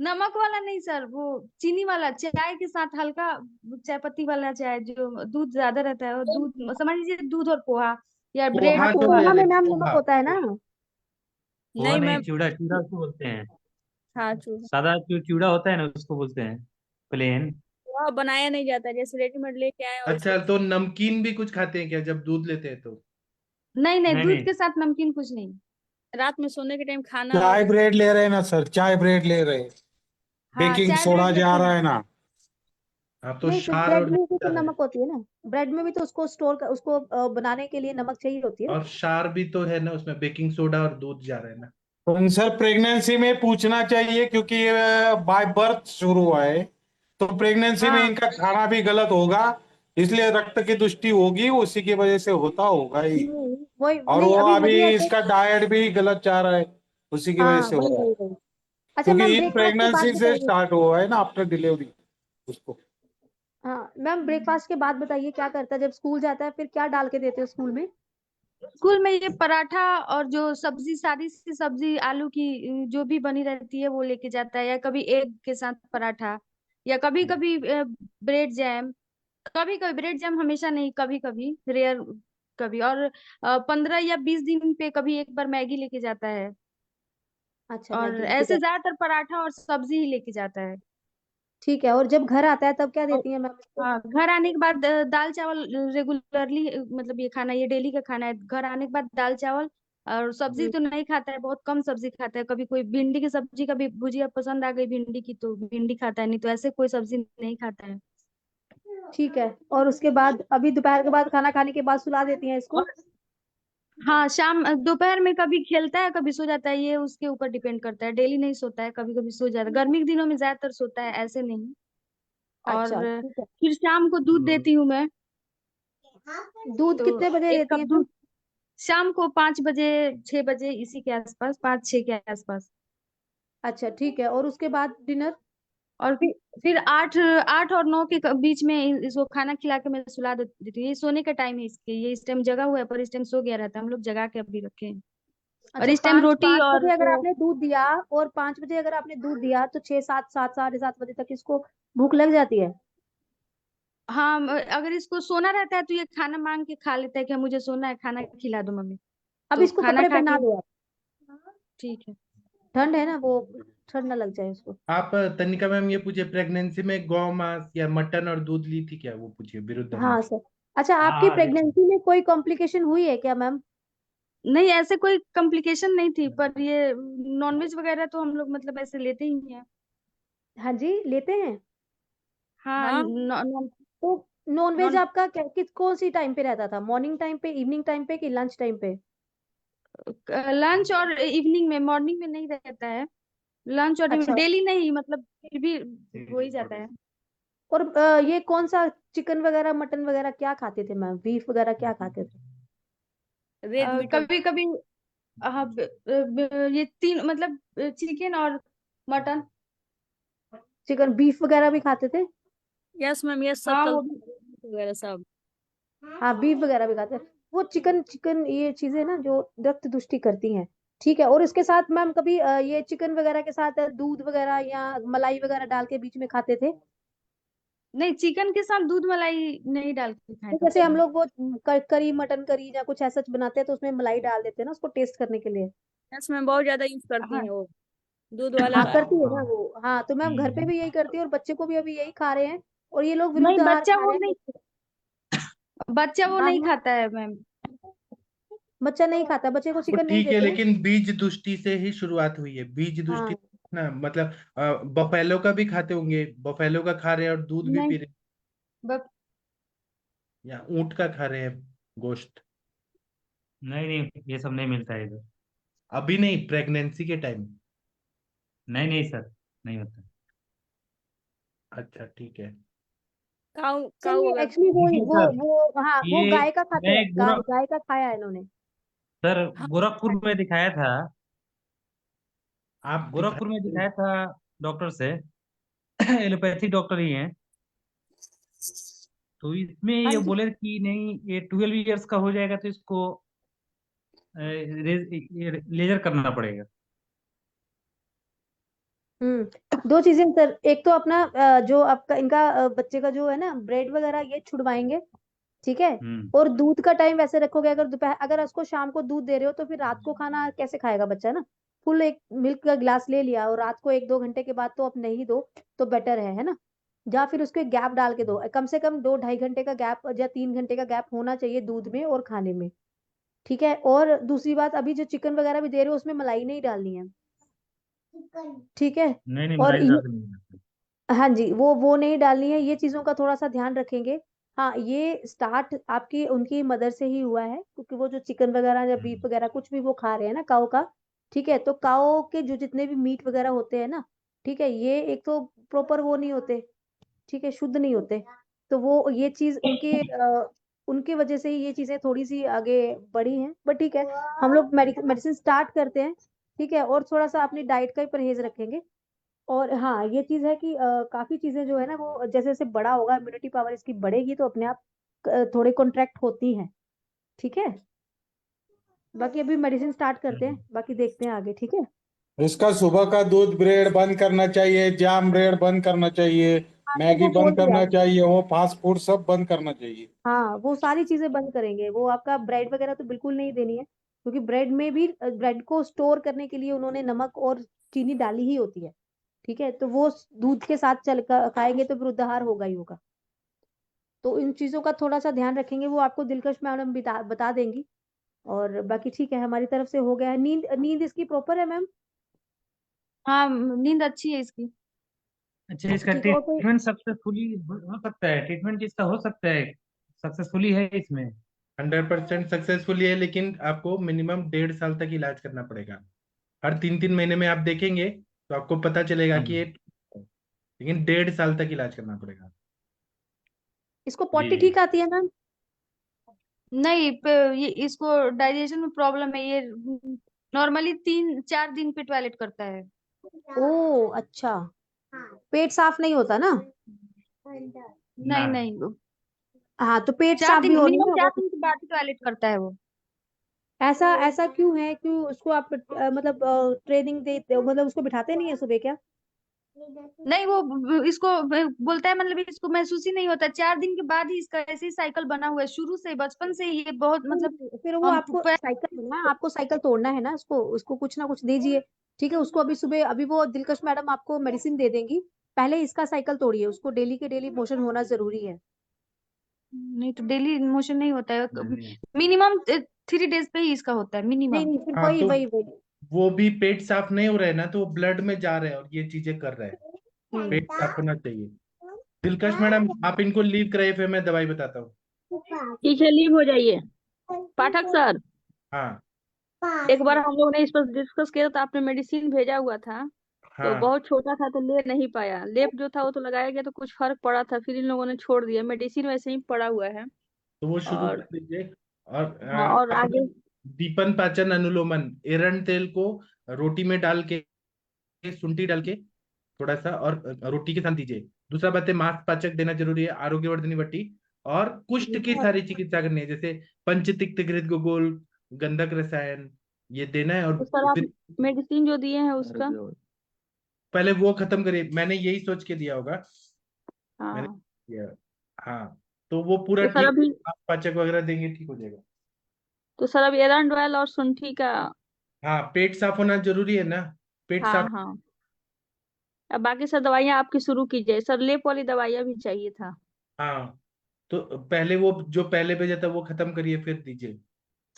नमक वाला नहीं सर, वो चीनी वाला चाय के साथ हल्का, चाय पत्ती वाला चाय, जो दूध ज्यादा रहता है, वो दूध समझ लीजिए, दूध और पोहा या ब्रेड पोहा हाँ, तो जो पोहा। ले पोहा रहे में हैं, मैम नमक पोहा। होता है ना? पोहा नहीं नहीं, मैं। चिवड़ा, चिवड़ा उसको बोलते हैं। हाँ, चूड़ा। सादा जो चिवड़ा होता है ना, उसको बोलते हैं प्लेन। वह बनाया नहीं जाता, जैसे रेडीमेड लेके आए और अच्छा, उसको। तो नमकीन भी कुछ खाते हैं क्या जब दूध लेते हैं तो? नहीं नहीं, नहीं दूध नहीं, के साथ नमकीन कुछ नहीं। रात में सोने के टाइम खाना और। चाय ब्रेड ले रहे हैं ना सर, चाय ब्रेड ले रहे हैं। हाँ, बेकिंग चाय सोडा ब्रेड जा लेते रहा हैं। है ना। हाँ, तो नहीं, फिर क्षार ब्रेड और में दूध भी तो ज्यादा है। नमक होती है ना, ब्रेड में भी तो उसको स्टोर कर, उसको बनाने के लिए नमक चाहिए होती है ना? और क्षार भी तो है ना उसमें, बेकिंग सोडा और दूध जा रहा है ना। तो सर प्रेगनेंसी में पूछना चाहिए, क्योंकि ये बाय बर्थ शुरू हुआ है, तो प्रेगनेंसी में हाँ, इनका खाना भी गलत होगा, इसलिए रक्त की दुष्टि होगी, उसी की वजह से होता होगा ही। वही और नहीं, वो अभी अभी मुझे ऐसे, इसका डाइट भी गलत जा रहा है, उसी की वजह हाँ, से हो वही रहा है। वही वही। अच्छा क्योंकि मैम, इन ब्रेकफास्ट के बाद प्रेगनेंसी से बताइए। स्टार्ट हुआ है ना, आफ्टर डिलीवरी उसको। हाँ मैम, ब्रेकफास्ट के बाद बताइए क्या करता है जब स्कूल जाता है, फिर क्या डाल के देते हो स्कूल में? स्कूल में ये पराठा और जो सब्जी, सारी सी सब्जी आलू की जो भी बनी रहती है वो लेके जाता है, या कभी एग के साथ पराठा, या कभी कभी ब्रेड जैम। कभी कभी ब्रेड जैम, हमेशा नहीं, कभी कभी रेयर, कभी। और 15 या 20 दिन पे कभी एक बार मैगी लेके जाता है। अच्छा, और मैगी लेके ऐसे जाते ज्यादातर पराठा और सब्जी ही लेके जाता है। ठीक है, और जब घर आता है तब क्या और देती हैं मैम इसको? हाँ, घर आने के बाद दाल चावल रेगुलरली, मतलब ये खाना, ये डेली का खाना है। घर आने के बाद दाल चावल, और सब्जी हम्म, तो नहीं खाता है, बहुत कम सब्जी खाता है। कभी कोई भिंडी की सब्जी, कभी भुजिया पसंद आ गई भिंडी की तो भिंडी खाता है, नहीं तो ऐसे कोई सब्जी नहीं खाता है। ठीक है, और उसके बाद अभी दोपहर के बाद खाना खाने के बाद सुला देती हैं इसको? और हाँ, शाम दोपहर में कभी खेलता है, कभी सो जाता है, ये उसके ऊपर डिपेंड करता है। डेली नहीं सोता है, कभी कभी सो जाता है। गर्मी के दिनों में ज्यादातर सोता है, ऐसे नहीं। और अच्छा ठीक है। फिर शाम को दूध देती हूँ मैं। दूध तो कितने बजे एक देती कप हैं मैम? दूध शाम को 5 बजे, 6 बजे, इसी के आसपास, 5-6 के आसपास। अच्छा ठीक है, और उसके बाद डिनर? और फिर 8 और 9 के बीच में इसको खाना खिला के मैं सुला देती हूँ। ये सोने का टाइम है इसके, ये इस टाइम जगा हुआ है, पर इस टाइम सो गया रहता है। हम लोग जगा के अभी रखे हैं। और अच्छा, इस टाइम पाँच रोटी पाँच और बजे अगर वो, आपने दूध दिया, और 5 बजे अगर आपने दूध दिया तो 6, 7, 7, 7:30 बजे तक इसको भूख लग जाती है? हाँ, अगर इसको सोना रहता है तो ये खाना मांग के खा लेता है कि मुझे सोना है, खाना खिला दो मम्मी। अब तो इसको खाना कपड़े खा पहना के, दो आप। ठीक है। ठंड है ना, वो ठंड ना लग जाए उसको। आप तनिका मैम ये पूछिए, प्रेगनेंसी में गौ मांस या मटन और दूध ली थी क्या, वो पूछिए विरुद्ध। हाँ सर। अच्छा, हाँ आपकी हाँ देखिए प्रेगनेंसी में कोई कॉम्प्लिकेशन हुई है क्या मैम? नहीं, ऐसे कोई कॉम्प्लिकेशन नहीं थी, पर ये नॉनवेज वगैरह तो हम लोग मतलब ऐसे लेते ही हैं। हाँ जी, लेते हैं। हाँ, हाँ तो नॉन वेज नॉन आपका कौन सी टाइम पे रहता था? मॉर्निंग टाइम पे, इवनिंग टाइम पे, कि लंच टाइम पे? लंच और इवनिंग में, मॉर्निंग में नहीं रहता है। लंच और अच्छा, डेली नहीं, मतलब फिर भी हो ही जाता है। और ये कौन सा चिकन वगैरह मटन वगैरह क्या खाते थे मैम? बीफ वगैरह क्या खाते थे? रेड मीट कभी कभी ये तीन, मतलब चिकन और मटन। चिकन बीफ वगैरह भी खाते थे? यस मैम, यस सब हाँ, वो भी। चलता वगैरह सब। हाँ, बीफ वगैरह भी खाते हैं। वो चिकन चिकन ये चीजें ना जो रक्त दुष्टि करती हैं। ठीक है, और इसके साथ मैम कभी ये चिकन वगैरह के साथ दूध वगैरह या मलाई वगैरह डाल के बीच में खाते थे? नहीं, चिकन के साथ दूध मलाई नहीं डाल के खाए तो जैसे डॉक्टर हम ने। लोग वो करी, मटन करी या कुछ ऐसा बनाते हैं तो उसमें मलाई डाल देते हैं ना उसको टेस्ट करने के लिए। यस मैम, बहुत ज्यादा यूज करती हाँ, हैं वो दूध वाला। हाँ करती है ना हाँ। वो। हाँ, तो मैम घर पे भी यही करती है, और बच्चे को भी अभी यही खा रहे हैं। और ये लोग नहीं, विरुद्ध आहार खा रहे हैं। बच्चा वो हाँ नहीं हाँ, खाता है मैम। बच्चा नहीं खाता, बच्चे को वो चिकन नहीं ठीक है, देते हैं। लेकिन बीज दुष्टि से ही शुरुआत हुई है, बीज दुष्टि हाँ, ना, मतलब बफेलो का भी खाते होंगे, बफेलो का खा रहे हैं और दूध भी नहीं, पी रहे हैं, बस या ऊंट का खा रहे हैं गोश्त। नहीं नहीं, ये सब नहीं मिलता है इधर। अभी नहीं, प्रेगनेंसी के टाइम। नहीं नहीं सर, नहीं होता। अच्छा ठीक है। काऊ काऊ चलिए, वगैरह। एक्चुअली देखिए सर, वो हाँ, वो ये गाय का खाते मैं हैं, गाय का खाया है इन्होंने। सर हाँ गोरखपुर में दिखाया था। आप गोरखपुर में दिखाए? दिखाया था डॉक्टर से। एलोपैथी डॉक्टर ही हैं। तो इसमें हाँ ये जी। बोले कि नहीं, ये 12 इयर्स का हो जाएगा तो इसको लेजर करना पड़ेगा। दो चीजें सर, एक तो अपना जो आपका इनका बच्चे का जो है ना ब्रेड वगैरह ये छुड़वाएंगे। ठीक है। हम्म। और दूध का टाइम वैसे रखोगे, अगर दोपहर अगर उसको शाम को दूध दे रहे हो तो फिर रात को खाना कैसे खाएगा बच्चा ना? फुल एक मिल्क का गिलास ले लिया, और रात को 1-2 घंटे के बाद तो आप नहीं दो तो बेटर है ना? या फिर उसको एक गैप डाल के दो, कम से कम 2-2.5 घंटे का गैप या 3 घंटे का गैप होना चाहिए दूध में और खाने में। ठीक है, और दूसरी बात, अभी जो चिकन वगैरह भी दे रहे हो उसमें मलाई नहीं डालनी है। ठीक है। नहीं नहीं, और मलाई ये, डाल के नहीं बनाते। हाँ जी, वो नहीं डालनी है, ये चीजों का थोड़ा सा ध्यान रखेंगे। हाँ, ये स्टार्ट आपकी उनकी मदर से ही हुआ है, क्योंकि वो जो चिकन वगैरह या बीफ वगैरह कुछ भी वो खा रहे हैं ना काऊ का। ठीक है, तो काऊ के जो जितने भी मीट वगैरह होते हैं ना, ठीक है, ये एक तो प्रॉपर वो नहीं होते। ठीक है, शुद्ध नहीं होते। तो वो ये चीज उनकी वजह से ही ये चीजें थोड़ी सी आगे बढ़ी हैं, बट ठीक है। हम लोग मेडिसिन स्टार्ट करते हैं। ठीक है, और थोड़ा सा अपनी डाइट का ही परहेज रखेंगे। और हाँ, ये चीज है कि काफी चीजें जो है ना वो जैसे जैसे बड़ा होगा, इम्यूनिटी पावर इसकी बढ़ेगी तो अपने आप थोड़े कॉन्ट्रैक्ट होती हैं। ठीक है। बाकी अभी मेडिसिन स्टार्ट करते हैं, बाकी देखते हैं आगे। ठीक है। इसका सुबह का दूध ब्रेड बंद करना चाहिए, जाम ब्रेड बंद करना चाहिए, हाँ, तो मैगी वो बोल बंद दिया। करना चाहिए, वो फास्ट फूड सब बंद करना चाहिए। हाँ, वो सारी चीजें बंद करेंगे, वो आपका ब्रेड वगैरह तो बिल्कुल नहीं देनी है, क्योंकि ब्रेड में भी ब्रेड को स्टोर करने के लिए उन्होंने नमक और चीनी डाली ही होती है। ठीक है, तो वो दूध के साथ खाएंगे तो फिर उद्धार होगा ही होगा। तो इन चीजों का थोड़ा सा ध्यान रखेंगे, वो आपको दिलकश मैडम बता देंगी। और बाकी ठीक है, हमारी तरफ से हो गया है। नींद नींद इसकी प्रॉपर है मैम? हाँ, नींद अच्छी है इसकी। अच्छा, इसका ठीक है, और कोई ट्रीटमेंट सक्सेसफुली हो सकता है? ट्रीटमेंट इसका हो सकता है, सक्सेसफुली है इसमें? 100% सक्सेसफुली है, लेकिन आपको मिनिमम 1.5 साल तक इलाज करना पड़ेगा। हर 3-3 महीने में आप देखेंगे तो आपको पता चलेगा कि ये, लेकिन 1.5 साल तक इलाज करना पड़ेगा। इसको जी पॉटी जी। ठीक आती है मैम? नहीं, ये इसको डाइजेशन में प्रॉब्लम है। ये नॉर्मली 3-4 दिन पे टॉयलेट करता है। ओ अच्छा, पेट साफ नहीं होता ना? नहीं ना, नहीं, हाँ, तो पेट चार साफ भी दिन होनी मिनिमम है 4 वो। दिन के बाद टॉयलेट करता है वो। ऐसा ऐसा क्यों है? क्यों उसको आप मतलब ट्रेनिंग देते हो, मतलब उसको बिठाते नहीं है सुबह क्या? नहीं, वो इसको बोलता है, मतलब इसको महसूस ही नहीं होता। 4 दिन के बाद ही इसका ऐसे ही साइकिल बना हुआ है शुरू से, बचपन से ही। ये बहुत मतलब फिर वो आपको साइकिल है ना, आपको साइकिल तोड़ना है ना, उसको कुछ ना कुछ दीजिए। ठीक है, उसको अभी सुबह, अभी वो दिलकश मैडम आपको मेडिसिन दे देंगी, पहले इसका साइकिल तोड़िए। उसको डेली के डेली मोशन होना जरूरी है। नहीं तो डेली मोशन नहीं होता है, नहीं। मिनिमम 3 डेज पे ही इसका होता है, नहीं मिनिमम। नहीं, फिर हाँ वही तो वही वही। वो भी पेट साफ नहीं हो रहा है ना, तो वो ब्लड में जा रहे हैं और ये चीजें कर रहे हैं। पेट हम्म। साफ होना चाहिए। दिलकश मैडम, आप इनको लीव कराइए, फिर मैं दवाई बताता हूँ। ठीक है, लीव हो जाइए। पाठक सर, हाँ एक बार हम लोग ने इस पर डिस्कस किया था, आपने मेडिसिन भेजा हुआ था तो हाँ, बहुत छोटा था तो ले नहीं पाया। लेप जो था वो तो लगाया गया तो कुछ फर्क पड़ा था, फिर इन लोगों ने छोड़ दिया। मेडिसिन वैसे ही पड़ा हुआ है। तो वो शुरू और कर दीजिए। और हाँ, और आगे दीपन पाचन अनुलोमन, एरंड तेल को रोटी में डाल के, शुंठी डाल के थोड़ा सा, और रोटी के साथ दीजिए। दूसरा बात है, मांस पाचक देना जरूरी है, आरोग्यवर्धनी वटी। और कुष्ठ की सारी चिकित्सा करनी है, जैसे पंचतिक्त घृत गोल, गंधक रसायन, ये देना है। और तो सर, आप फिर मेडिसिन जो दिए हैं उसका? पहले वो खत्म करिए, मैंने यही सोच के दिया होगा। मैंने हाँ, दिया, हाँ। तो वो पूरा तो सर ठीक, अभी आप पाचक वगैरह देंगे, ठीक हो जाएगा। तो सर अभी एरंड ऑयल और शुंठी का। हाँ, पेट साफ होना जरूरी है ना, पेट हाँ साफ। हाँ, अब बाकी सर दवाइयाँ आपकी शुरू कीजिए। सर लेप वाली दवाइयाँ भी चाहिए था। हाँ, तो पहले वो जो पहले भेजा था वो खत्म करिए, फिर दीजिए।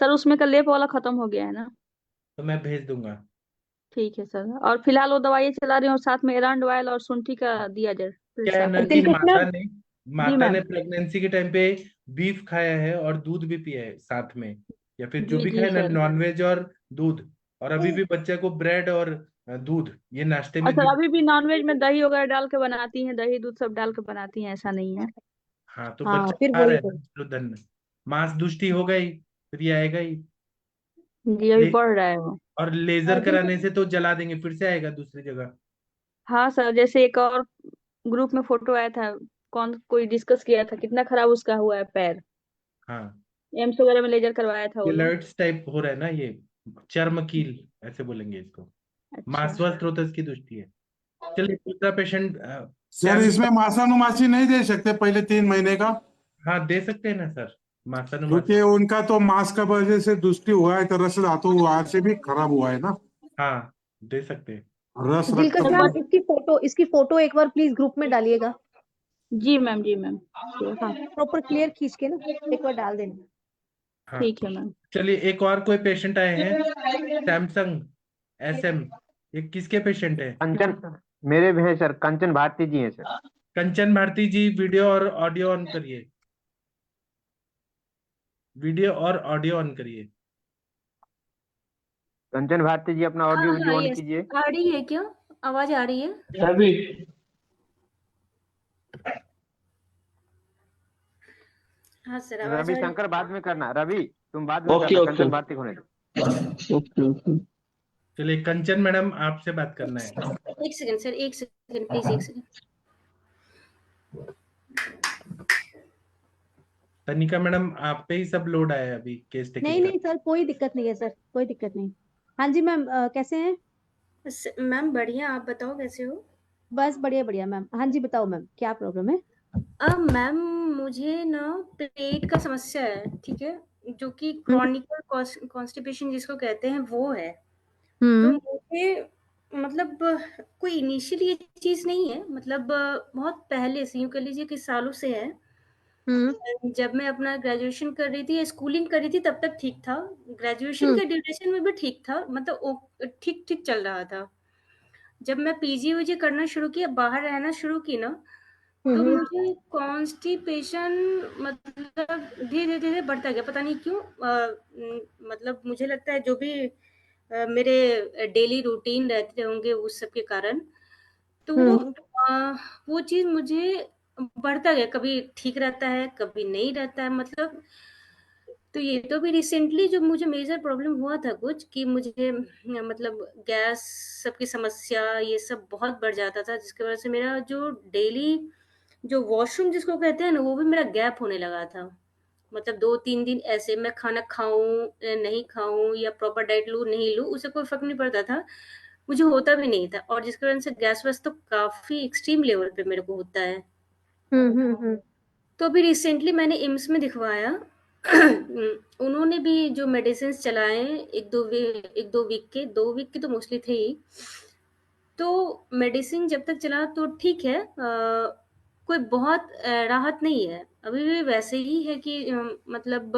सर उसमें का लेप वाला खत्म हो गया है ना? तो मैं भेज दूंगा। ठीक है सर, और फिलहाल वो दवाइयाँ चला रही हूँ और साथ में एरंड ऑयल और शुंठी का दिया जाए क्या है साथ ना में। कि दिलकश मैम, जी माता ने मैम। प्रेगनेंसी के टाइम पे बीफ खाया है और दूध भी पिया है साथ में, या फिर जो जी भी जी खाए ना, सर। नॉनवेज और दूध। और अभी भी बच्चे को ब्रेड और दूध ये नाश्ते और में सर अभी भी नॉनवेज में दही वगैरह डाल के बनाती हैं, दही दूध सब डाल के बनाती हैं, ऐसा नहीं है। हाँ, तो हाँ बच्चा फिर खा रहा वही है तो। ना, तो धन मांस दुष्टि होगा ही, फिर ये आएगा ही। जी, अभी ले, बढ़ रहा है वो। और लेजर दिलकश, कराने से तो जला देंगे, फिर से आएगा दूसरी जगह। हाँ सर, जैसे एक और ग्रुप में फोटो आया था, कौन कोई डिस्कस किया था, कितना खराब उसका हुआ है पैर। हाँ, एम्स वगैरह में लेजर करवाया था वो लोग। गिलर्ड्स टाइप हो रहा है ना ये, चर्म कील ऐसे बोलेंगे इसको। मां अच्छा। स्वस्थ होता है, इसकी दृष्टि है। चलिए, दूसरा पेशेंट सर श्याम जी। इसमें मासानुमासी नहीं दे सकते पहले 3 महीने का? हाँ, दे सकते हैं ना सर, क्योंकि मासानुमासी। उनका तो मांस का वजह से दृष्टि हुआ है, तो रस धातु वहां से भी खराब हुआ है ना, हाँ, दे सकते हैं। रस रक्त दिलकश सर मैम, बट इसकी फोटो एक बार प्लीज ग्रुप में डालिएगा। जी मैम, जी मैम। हाँ, प्रॉपर क्लियर खींच के ना एक बार डाल देना। हाँ, ठीक है मैम। चलिए, एक और कोई पेशेंट आए हैं, सैमसंग SM। ये किसके पेशेंट है? कंचन मेरे भी हैं सर, कंचन भारती जी हैं सर। कंचन भारती जी, वीडियो और ऑडियो ऑन करिए, वीडियो और ऑडियो ऑन करिए। कंचन भारती जी, अपना ऑडियो वीडियो ऑन यस, कीजिए। आ रही है क्या? आवाज आ रही है? रवि, हाँ सर, आवाज रवि आ रही शंकर बाद में करना, रवि तुम बाद में करना, कंचन भारती होने दो। चलिए, कंचन मैडम, आपसे बात करना है। है। एक सेकंड सर, एक सेकंड प्लीज, एक सेकंड। तनिका मैडम, आप पे ही सब लोड आया है अभी केस टेकिंग नहीं का। नहीं सर, कोई दिक्कत नहीं है सर, कोई दिक्कत नहीं। हाँ जी मैम, कैसे हैं? मैम बढ़िया, आप बताओ कैसे हो? बस बढ़िया बढ़िया मैम। हाँ जी, बताओ मैम, क्या प्रॉब्लम है? मैम, मुझे ना पेट का समस्या है, ठीक है, जो कि हम्म क्रॉनिकल कॉन्स्टिपेशन जिसको कहते हैं वो है। तो हम्म मुझे मतलब कोई इनिशियल ये चीज नहीं है, मतलब बहुत पहले से, यूं कह लीजिए कि सालों से है। जब मैं अपना ग्रेजुएशन कर रही थी या स्कूलिंग कर रही थी तब तक ठीक था, ग्रेजुएशन के ड्यूरेशन में भी ठीक था, मतलब ठीक ठीक चल रहा था। जब मैं पीजी वीजी करना शुरू किया, बाहर रहना शुरू की ना, तो मुझे कॉन्स्टिपेशन मतलब धीरे धीरे बढ़ता गया, पता नहीं क्यों। मतलब मुझे लगता है जो भी मेरे डेली रूटीन रहते होंगे उस सब के कारण, तो वो चीज मुझे बढ़ता गया, कभी ठीक रहता है कभी नहीं रहता है, मतलब। तो ये तो भी रिसेंटली जो मुझे मेजर प्रॉब्लम हुआ था कुछ, कि मुझे मतलब गैस सबकी समस्या ये सब बहुत बढ़ जाता था, जिसकी वजह से मेरा जो डेली जो वॉशरूम जिसको कहते हैं ना, वो भी मेरा गैप होने लगा था। मतलब 2-3 दिन ऐसे मैं खाना खाऊं नहीं खाऊं या प्रॉपर डाइट लूं नहीं लूं, उसे कोई फर्क नहीं पड़ता था, मुझे होता भी नहीं था। और जिसकी वजह से गैस वैस तो काफी एक्सट्रीम लेवल पे मेरे को होता है। तो अभी रिसेंटली मैंने एम्स में दिखवाया। उन्होंने भी जो मेडिसिन चलाए 1-2 वीक के, 2 वीक के तो मोस्टली थे ही। तो मेडिसिन जब तक चला तो ठीक है, कोई बहुत राहत नहीं है, अभी भी वैसे ही है कि मतलब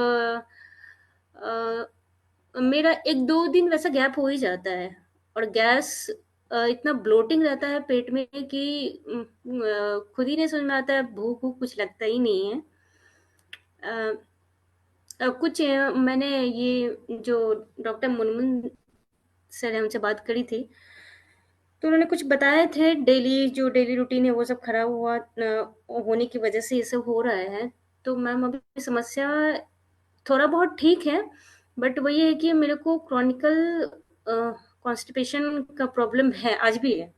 मेरा 1-2 दिन वैसा गैप हो ही जाता है। और गैस इतना ब्लोटिंग रहता है पेट में कि खुद ही नहीं समझ में आता है, भूख भूख कुछ लगता ही नहीं है। कुछ मैंने ये जो डॉक्टर मुनमुन सर हमसे बात करी थी, तो उन्होंने कुछ बताए थे, जो डेली रूटीन है वो सब खराब होने की वजह से ये सब हो रहा है। तो मैम अभी समस्या थोड़ा बहुत ठीक है, बट वही है कि मेरे को क्रॉनिकल कॉन्स्टिपेशन का प्रॉब्लम है, आज भी है।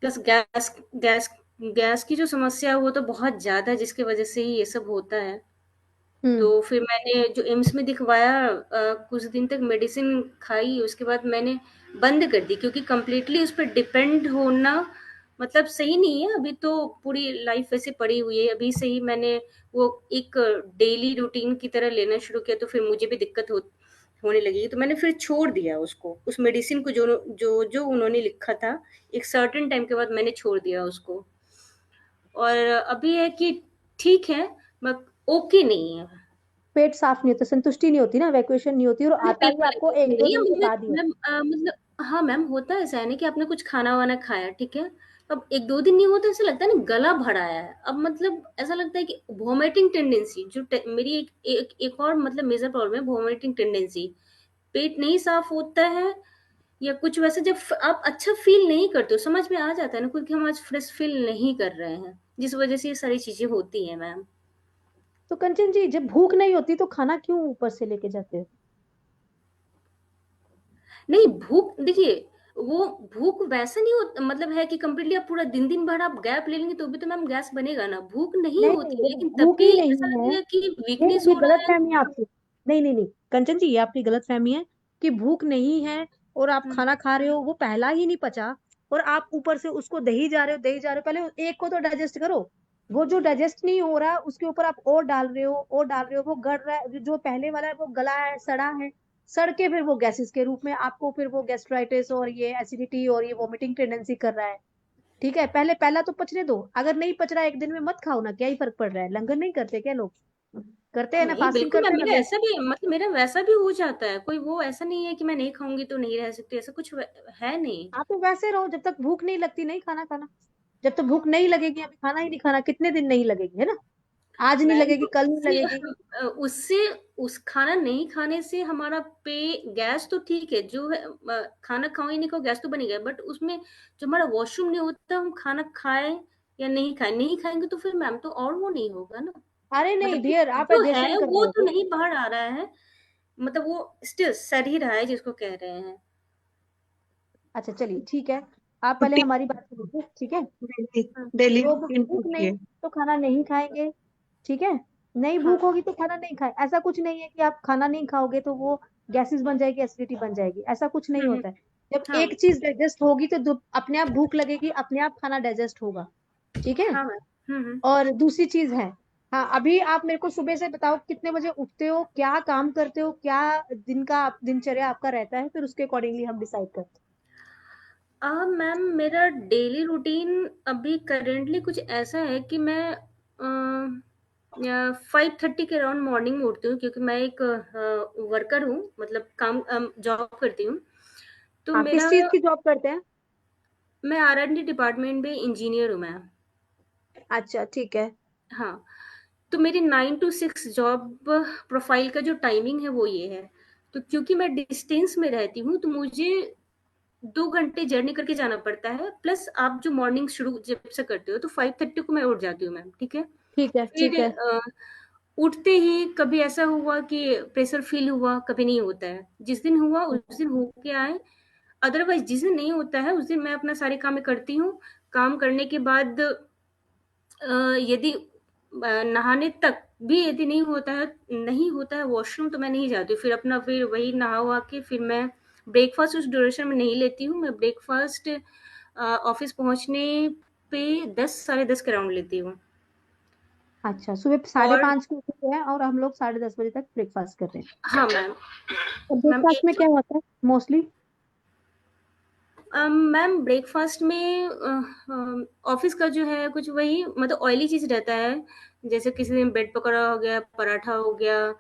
प्लस गैस गैस की जो समस्या है वो तो बहुत ज्यादा है, जिसकी वजह से ही ये सब होता है। तो फिर मैंने जो एम्स में दिखवाया, कुछ दिन तक मेडिसिन खाई, उसके बाद मैंने बंद कर दी, क्योंकि कम्प्लीटली उस पर डिपेंड होना मतलब सही नहीं है। अभी तो पूरी लाइफ वैसे पड़ी हुई है, अभी से ही मैंने वो एक डेली रूटीन की तरह लेना शुरू किया, तो फिर मुझे भी दिक्कत होने लगी। तो मैंने फिर छोड़ दिया उसको, उस मेडिसिन को जो जो जो उन्होंने लिखा था, एक सर्टेन टाइम के बाद मैंने छोड़ दिया उसको। और अभी है कि ठीक है, बट ओके नहीं है। पेट साफ नहीं होता, संतुष्टि नहीं होती ना, वैक्यूएशन नहीं होती, और आता ही आपको 1-2 दिन के बाद ही होता है। मतलब हाँ मैम, होता है ऐसा है ना कि आपने कुछ खाना वाना खाया, ठीक है, अब 1-2 दिन नहीं होता, ऐसा लगता है ना गला भरा है। अब मतलब ऐसा लगता है कि वॉमिटिंग टेंडेंसी जो मेरी एक और मतलब मेजर प्रॉब्लम है, वॉमिटिंग टेंडेंसी। पेट नहीं साफ होता है या कुछ वैसे, जब आप अच्छा फील नहीं करते हो, समझ में आ जाता है ना क्योंकि हम आज फ्रेश फील नहीं कर रहे हैं, जिस वजह से ये सारी चीजें होती हैं मैम। तो कंचन जी, जब भूख नहीं होती तो खाना क्यों ऊपर से लेके जाते हो? नहीं, भूख देखिए, वो भूख वैसा नहीं होता, मतलब है कि कंप्लीटली आप पूरा दिन भर आप गैप ले लेंगे तो भी तो मैम गैस बनेगा ना, भूख नहीं नहीं होती, नहीं, लेकिन ये तब भूख भी ही नहीं ऐसा है, लगेगा कि ये वीकनेस ये हो गलत रहा है। फहमी है आपकी। नहीं नहीं नहीं कंचन जी, ये आपकी गलत फहमी है कि भूख नहीं है और आप खाना खा रहे हो, वो पहला ही नहीं पचा और आप ऊपर से उसको दही जा रहे हो। पहले एक को तो डाइजेस्ट करो, वो जो डाइजेस्ट नहीं हो रहा उसके ऊपर आप और डाल रहे हो, वो गड़ रहा है, जो पहले वाला है वो गला है, सड़ा है, सड़ के फिर वो गैसेस के रूप में आपको फिर वो गैस्ट्राइटिस और ये एसिडिटी और ये वोमिटिंग टेंडेंसी कर रहा है। ठीक है, पहला तो पचने दो, अगर नहीं पच रहा है एक दिन में मत खाओ ना, क्या ही फर्क पड़ रहा है, लंगर नहीं करते क्या लोग? करते हैं ना, नहीं फास्टिंग बिल्कुल करते मैम, हैं ना मेरा लोग। ऐसा भी मतलब मेरा वैसा भी हो जाता है, कोई वो ऐसा नहीं है कि मैं नहीं खाऊंगी तो नहीं रह सकती, ऐसा कुछ है नहीं। आप तो वैसे रहो, जब तक भूख नहीं लगती नहीं खाना खाना, जब तक भूख नहीं लगेगी अभी खाना ही नहीं खाना, कितने दिन नहीं लगेगी, है ना? आज नहीं मैम लगेगी, तो कल नहीं लगेगी। उससे उस खाना नहीं खाने से हमारा गैस तो ठीक है, जो है खाना खाओ ही नहीं खाओ गैस तो बनेगा, बट उसमें जो हमारा वॉशरूम नहीं होता, हम खाना खाएं या नहीं खाएंगे तो फिर मैम तो और वो नहीं होगा ना, अरे नहीं मतलब कि डियर, आप जो है एग्जेशन कर वो रहे तो हो। नहीं बाहर आ रहा है, मतलब वो स्टिल सर ही रहा है जिसको कह रहे हैं। अच्छा चलिए ठीक है, आप पहले छुट्टी हमारी बात सुनिए, ठीक है? डेली तो रूटीन भूख नहीं पूछिए। तो खाना नहीं खाएंगे, ठीक है? नहीं हाँ भूख होगी तो खाना नहीं खाए, ऐसा कुछ नहीं है कि आप खाना नहीं खाओगे तो वो गैसेस बन जाएगी, एसिडिटी बन जाएगी, ऐसा कुछ नहीं हम्म, होता है। जब हाँ एक चीज डाइजेस्ट होगी तो अपने आप भूख लगेगी, अपने आप खाना डाइजेस्ट होगा, ठीक है? हाँ मैम। और दूसरी चीज है, हाँ अभी आप मेरे को सुबह से बताओ कितने बजे उठते हो, क्या काम करते हो, क्या दिन का दिनचर्या आपका रहता है, फिर उसके अकॉर्डिंगली हम डिसाइड करते मैम मेरा डेली रूटीन अभी करेंटली कुछ ऐसा है कि मैं 5:30 के अराउंड मॉर्निंग में उठती हूँ, क्योंकि मैं एक वर्कर हूँ, मतलब काम जॉब करती हूँ। तो हाँ, किस मेरा चीज की जॉब करते हैं? मैं R&D डिपार्टमेंट में इंजीनियर हूँ मैं। अच्छा, ठीक है। हाँ, तो मेरी 9 to 6 जॉब प्रोफाइल का जो टाइमिंग है वो ये है। तो क्योंकि मैं डिस्टेंस में रहती हूँ तो मुझे 2 घंटे जर्नी करके जाना पड़ता है, प्लस आप जो मॉर्निंग शुरू जब से करते हो तो 5:30 को मैं उठ जाती हूँ मैम, ठीक है? ठीक है, ठीक फिर है। उठते ही कभी ऐसा हुआ कि प्रेशर फील हुआ, कभी नहीं होता है। जिस दिन हुआ उस दिन हो के आए, अदरवाइज़ जिस दिन नहीं होता है उस दिन मैं अपना सारे काम मैं करती हूँ। काम करने के बाद यदि नहाने तक भी यदि नहीं होता है वॉशरूम, तो मैं नहीं जाती हूँ। फिर वही नहा-वहा के फिर मैं ब्रेकफ़ास्ट उस ड्यूरेशन में नहीं लेती हूँ। मैं ब्रेकफ़ास्ट ऑफ़िस पहुँचने पे 10 साढ़े 10 के अराउंड लेती हूँ। अच्छा, सुबह और 5:30 को उठते हैं और हम लोग 10:30 बजे तक ब्रेकफास्ट कर रहे हैं। हाँ मैम। और मैम ब्रेकफास्ट में क्या होता है मोस्टली? मैम ब्रेकफ़ास्ट में ऑफ़िस का जो है कुछ वही मतलब ऑयली चीज़ रहता है। जैसे किसी दिन ब्रेड पकौड़ा हो गया, पराठा हो गया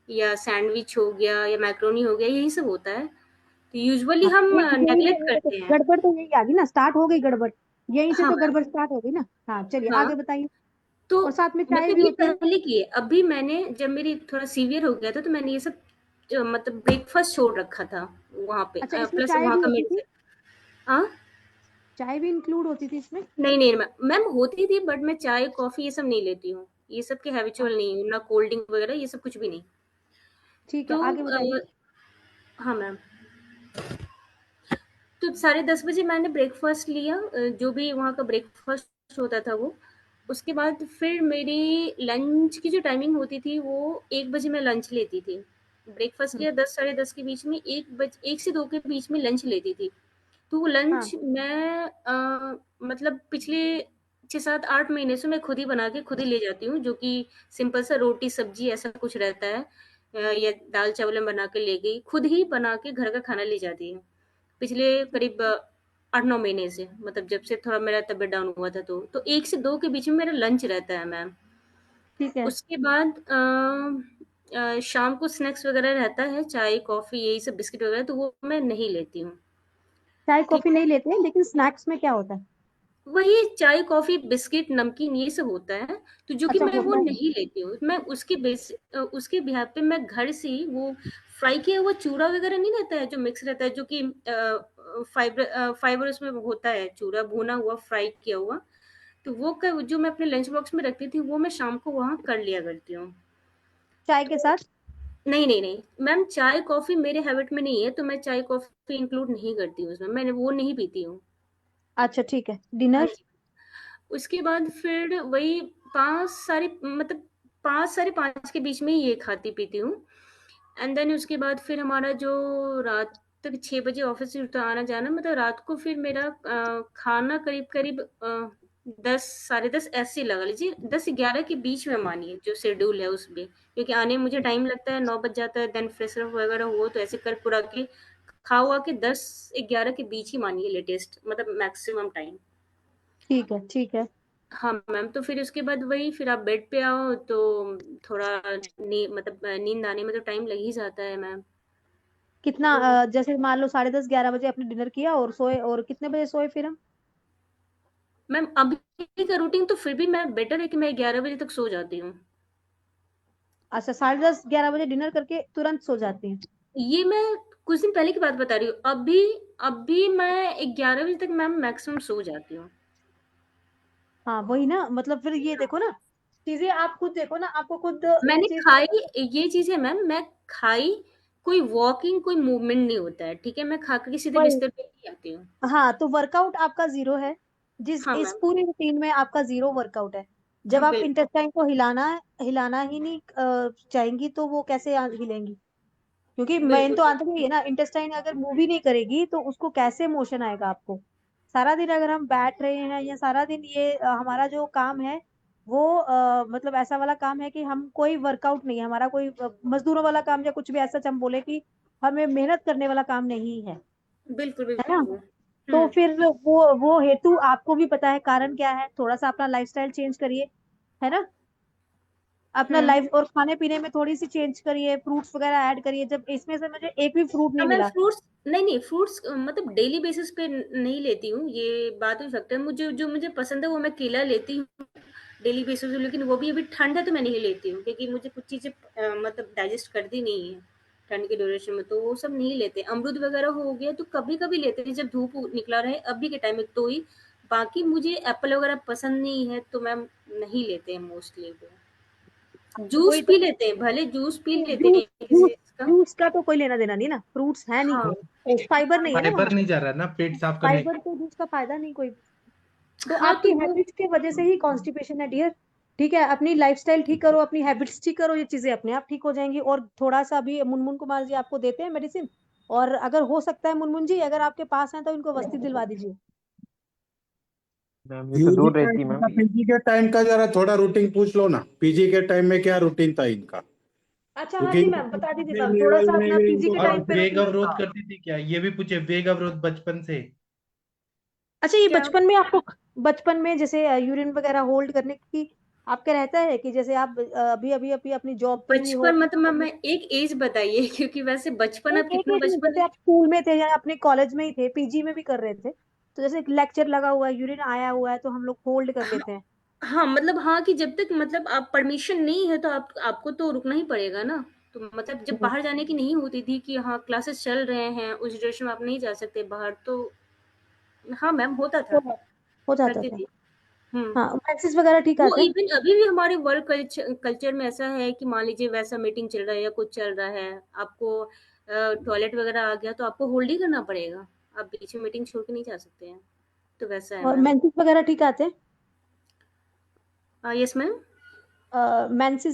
या सैंडविच हो गया या मैकरोनी हो गया, यही सब होता है। तो यूजुअली हाँ, हम यही नेगलेक्ट है, करते हैं। गड़बड़ तो यही आ गई ना, स्टार्ट हो गई गड़बड़। यहीं से हाँ तो मैम। गड़बड़ स्टार्ट हो गई ना। हाँ, चलिए हाँ, आगे बताइए। तो और साथ में चाय मतलब भी ये होती है? पहले की है। अभी मैंने जब मेरी थोड़ा सीवियर हो गया था तो मैंने ये सब मतलब ब्रेकफ़ास्ट छोड़ रखा था वहाँ पे, अच्छा, इसमें प्लस चाय वहाँ भी का होती थी? मेडिसिन। हाँ? चाय भी इंक्लूड होती थी इसमें? नहीं मैम होती थी, बट मैं चाय, कॉफ़ी ये सब नहीं लेती हूँ। ये सब की हैबिचुअल अच्छा, नहीं हूँ, ना कोल्ड ड्रिंक वगैरह ये सब कुछ भी नहीं। ठीक है, तो आगे बताइए। हाँ मैम। तो साढ़े 10 बजे मैंने ब्रेकफ़ास्ट लिया, जो भी वहाँ का ब्रेकफ़ास्ट होता था वो। उसके बाद फिर मेरी लंच की जो टाइमिंग होती थी वो 1 बजे मैं लंच लेती थी। ब्रेकफ़ास्ट लिया 10 साढ़े 10 के बीच में, 1 से 2 के बीच में लंच लेती थी। तो वो हाँ, लंच मैं मतलब पिछले 6, 7, 8 महीने से मैं खुद ही बना के खुद ही ले जाती हूँ, जो कि सिंपल सा रोटी, सब्ज़ी ऐसा कुछ रहता है, या दाल-चावल मैं बना के ले गई। खुद ही बना के घर का खाना ले जाती हूँ। पिछले करीब 8-9 महीने से, मतलब जब से थोड़ा मेरा तबीयत डाउन हुआ था तो 1 से 2 के बीच में मेरा लंच रहता है मैम। ठीक है। उसके बाद शाम को स्नैक्स वगैरह रहता है, चाय, कॉफ़ी यही सब बिस्किट वगैरह, तो वो मैं नहीं लेती हूँ। चाय ठीक कॉफी है? नहीं लेते हैं, लेकिन स्नैक्स में क्या होता है? वही चाय, कॉफ़ी, बिस्किट, नमकीन ये सब होता है, तो जो कि अच्छा, मैं वो होता है। नहीं लेती हूँ। मैं उसके बिहाफ़ पे मैं घर से ही वो फ्राई किया हुआ चूरा वगैरह नहीं रहता है, जो मिक्स रहता है, जो कि फाइबर उसमें होता है, चूरा भुना हुआ, फ्राई किया हुआ, तो वो जो मैं अपने लंच बॉक्स में रखती थी, वो मैं शाम को वहाँ कर लिया करती हूँ। चाय के साथ? नहीं, मैम चाय, कॉफ़ी मेरे हैबिट में नहीं है, तो मैं चाय, कॉफ़ी इंक्लूड नहीं करती हूँ उसमें, मैंने वो नहीं पीती हूँ। अच्छा, ठीक है। हाँ डिनर? जी। उसके बाद फिर वही 5 साढ़े मतलब 5 साढ़े 5 के बीच में ही ये खाती-पीती हूँ। एंड देन उसके बाद फिर हमारा जो रात तक 6 बजे ऑफ़िस से तो आना-जाना, मतलब रात को फिर मेरा खाना करीब-करीब 10 साढ़े 10 ऐसे लगा लीजिए, 10-11 के बीच में मानिए जो शेड्यूल है उसमें। क्योंकि आने में मुझे टाइम लगता है, 9 बज जाता है, देन फ्रेश अप वगैरह हुआ तो ऐसे कर-कुरा के खा-वा के 10-11 के बीच ही मानिए लेटेस्ट, मतलब मैक्सिमम टाइम। ठीक है, ठीक है। हाँ मैम, तो फिर उसके बाद वही फिर आप बेड पे आओ तो थोड़ा मतलब नींद आने में तो टाइम लग ही जाता है मैम। कितना तो जैसे मान लो 10:30-11 बजे आपने डिनर किया और सोए, और कितने बजे सोए फिर हम? मैम अभी का रूटीन तो फिर भी मैं बेटर है कि मैं 11 बजे तक सो जाती हूँ। अच्छा, 10:30-11 बजे डिनर करके तुरंत सो जाती हैं? ये मैं कुछ दिन पहले की बात बता रही हूँ। अभी मैं 11 बजे तक मैम मैक्सिमम सो जाती हूँ। हाँ, वही ना, मतलब फिर ये देखो ना, चीजें आप खुद देखो ना, आपको खुद ये मैंने चीज। खाई, ये चीज़ है मैम, मैं खाई, कोई वॉकिंग, कोई मूवमेंट नहीं होता है, ठीक है? मैं खा के सीधे वही। बिस्तर पे ही आती हूँ। हाँ, तो वर्कआउट आपका जीरो है। हाँ इस मैम। पूरी रूटीन में आपका जीरो वर्कआउट है। जब हाँ, आप बिल्कुल। इंटेस्टाइन को हिलाना ही नहीं चाहेंगी, तो वो कैसे हिलेंगी? क्योंकि मेन बिल्कुल, तो आंसर बिल्कुल। यही है ना, इंटेस्टाइन अगर मूव ही नहीं करेगी तो उसको कैसे मोशन आएगा आपको? सारा दिन अगर हम बैठ रहे हैं, या सारा दिन ये हमारा जो काम है वो मतलब ऐसा वाला काम है कि हम कोई वर्कआउट नहीं है हमारा, कोई मजदूरों वाला काम या कुछ भी ऐसा हम बोले कि हमें मेहनत करने वाला काम नहीं है। बिल्कुल, है ना? बिल्कुल। तो फिर वो हेतु आपको भी पता है कारण क्या है, थोड़ा सा अपना लाइफस्टाइल चेंज करिए, है ना, अपना लाइफ और खाने पीने में थोड़ी सी चेंज करिए, फ्रूट्स वगैरह ऐड करिए। जब इसमें से मुझे एक भी फ्रूट नहीं मैं मिला। फ्रूट्स नहीं फ्रूट्स मतलब डेली बेसिस पे नहीं लेती हूँ, ये बात हो सकता है। मुझे जो मुझे पसंद है वो मैं केला लेती हूँ डेली बेसिस पे, लेकिन वो भी अभी ठंड है तो मैं नहीं लेती हूँ, क्योंकि मुझे कुछ चीजें मतलब डाइजेस्ट करती नहीं है ठंड के ड्यूरेशन में, तो वो सब नहीं लेते। अमरूद वगैरह हो गया तो कभी कभी लेते हैं जब धूप निकला रहे अभी के टाइम में, तो ही। बाकी मुझे एप्पल वगैरह पसंद नहीं है तो मैम नहीं लेते हैं मोस्टली। जूस वही पी तो, लेते हैं, भले जूस पी लेते जूस हैं किसी जूस चीज का। जूस का तो कोई लेना देना नहीं ना, फ्रूट्स है नहीं, हाँ फाइबर नहीं है ना वहाँ फाइबर पे, नहीं जा रहा ना पेट साफ करने फाइबर तो जूस का फायदा नहीं कोई। तो हाँ आपकी तो वो हैबिट्स की वजह से ही कॉन्स्टिपेशन है डियर। ठीक है, अपनी लाइफस्टाइल ठीक करो, अपनी हैबिट्स ठीक करो, ये चीजें अपने आप ठीक हो जाएंगी। और थोड़ा सा अभी मुनमुन कुमार जी आपको देते हैं मेडिसिन, और अगर हो सकता है मुनमुन जी अगर आपके पास है तो इनको वस्ती दिलवा दीजिए। मैम ये तो यूजी दूर रहती है टाइम मैम। का पीजी के टाइम का जरा थोड़ा रूटीन पूछ लो ना, पीजी के टाइम में क्या रूटीन था इनका, अच्छा हाँ क्योंकि जी मैम, बता दीजिए मैम, थोड़ा लेवल सा में अपना भी पीजी इनको के और टाइम पे वेग रूटीन। अवरोध करती थी क्या, ये भी पूछे, वेग अवरोध बचपन से? अच्छा, ये क्या बचपन में आपको, बचपन में जैसे यूरिन वगैरह होल्ड करने की आपका रहता है कि जैसे आप अभी अभी अभी अपनी जॉब पे भी हो? बचपन मतलब मैं एक एज बताइए, क्योंकि वैसे बचपन नहीं, अब एक कितना एक नहीं, बचपन जैसे है। आप स्कूल में थे या अपने कॉलेज में ही थे, पीजी में भी कर रहे थे, तो जैसे लेक्चर लगा हुआ है, यूरिन आया हुआ है, तो हम लोग होल्ड कर हाँ लेते हैं। हाँ मतलब हाँ कि जब तक मतलब आप परमिशन नहीं है तो आपको तो रुकना ही पड़ेगा ना। तो मतलब जब बाहर जाने की नहीं होती थी कि हाँ क्लासेस चल रहे हैं उस ड्यूरेशन में आप नहीं जा सकते बाहर, तो हाँ मैम होता था, हो जाता करती था। थी। हुँ। हाँ, मैसेज वगैरह ठीक वो आते हैं। इवन अभी भी हमारे वर्क कल्चर में ऐसा है कि मान लीजिए वैसा मीटिंग चल रहा है या कुछ चल रहा है, आपको टॉयलेट वगैरह आ गया तो आपको होल्ड ही करना पड़ेगा। आप बीच में मीटिंग छोड़ के नहीं जा सकते हैं। तो वैसा है और मैम। मेंसेस वगैरह ठीक आते हैं? Yes ma'am.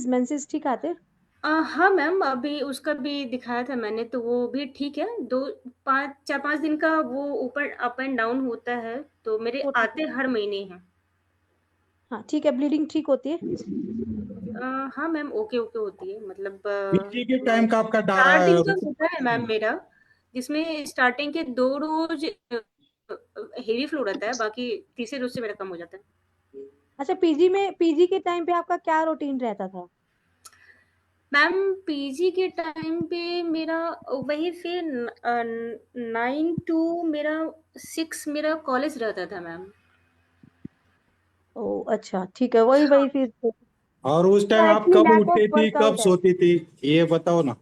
मेंसेस ठीक आते हैं? हाँ मैम, अभी उसका भी दिखाया था मैंने तो वो भी ठीक है। 2 5 4-5 दिन का वो ऊपर अप एंड डाउन होता है, तो मेरे वो ठीक आते है, हर महीने हैं। हाँ ठीक है, ब्लीडिंग ठीक होती है? हाँ मैम, ओके होती है मतलब पीजी के टाइम का आपका 4 दिन का रूटीन। होता है मैम मेरा, जिसमें स्टार्टिंग के 2 रोज़ हेवी फ्लो रहता है, बाकी तीसरे रोज़ से मेरा कम हो जाता है। अच्छा, पीजी के टाइम पे आपका क्या रूटीन रहता था? मैम पीजी के टाइम पे मेरा वही फिर 9 टू मेरा 6 मेरा कॉलेज रहता था मैम। ओ अच्छा, ठीक है, वही हाँ वही फिर और उस टाइम आप एक्चुअली कब लैक ऑफ उठती थी कब वर्कआउट है। सोती थी, ये बताओ ना।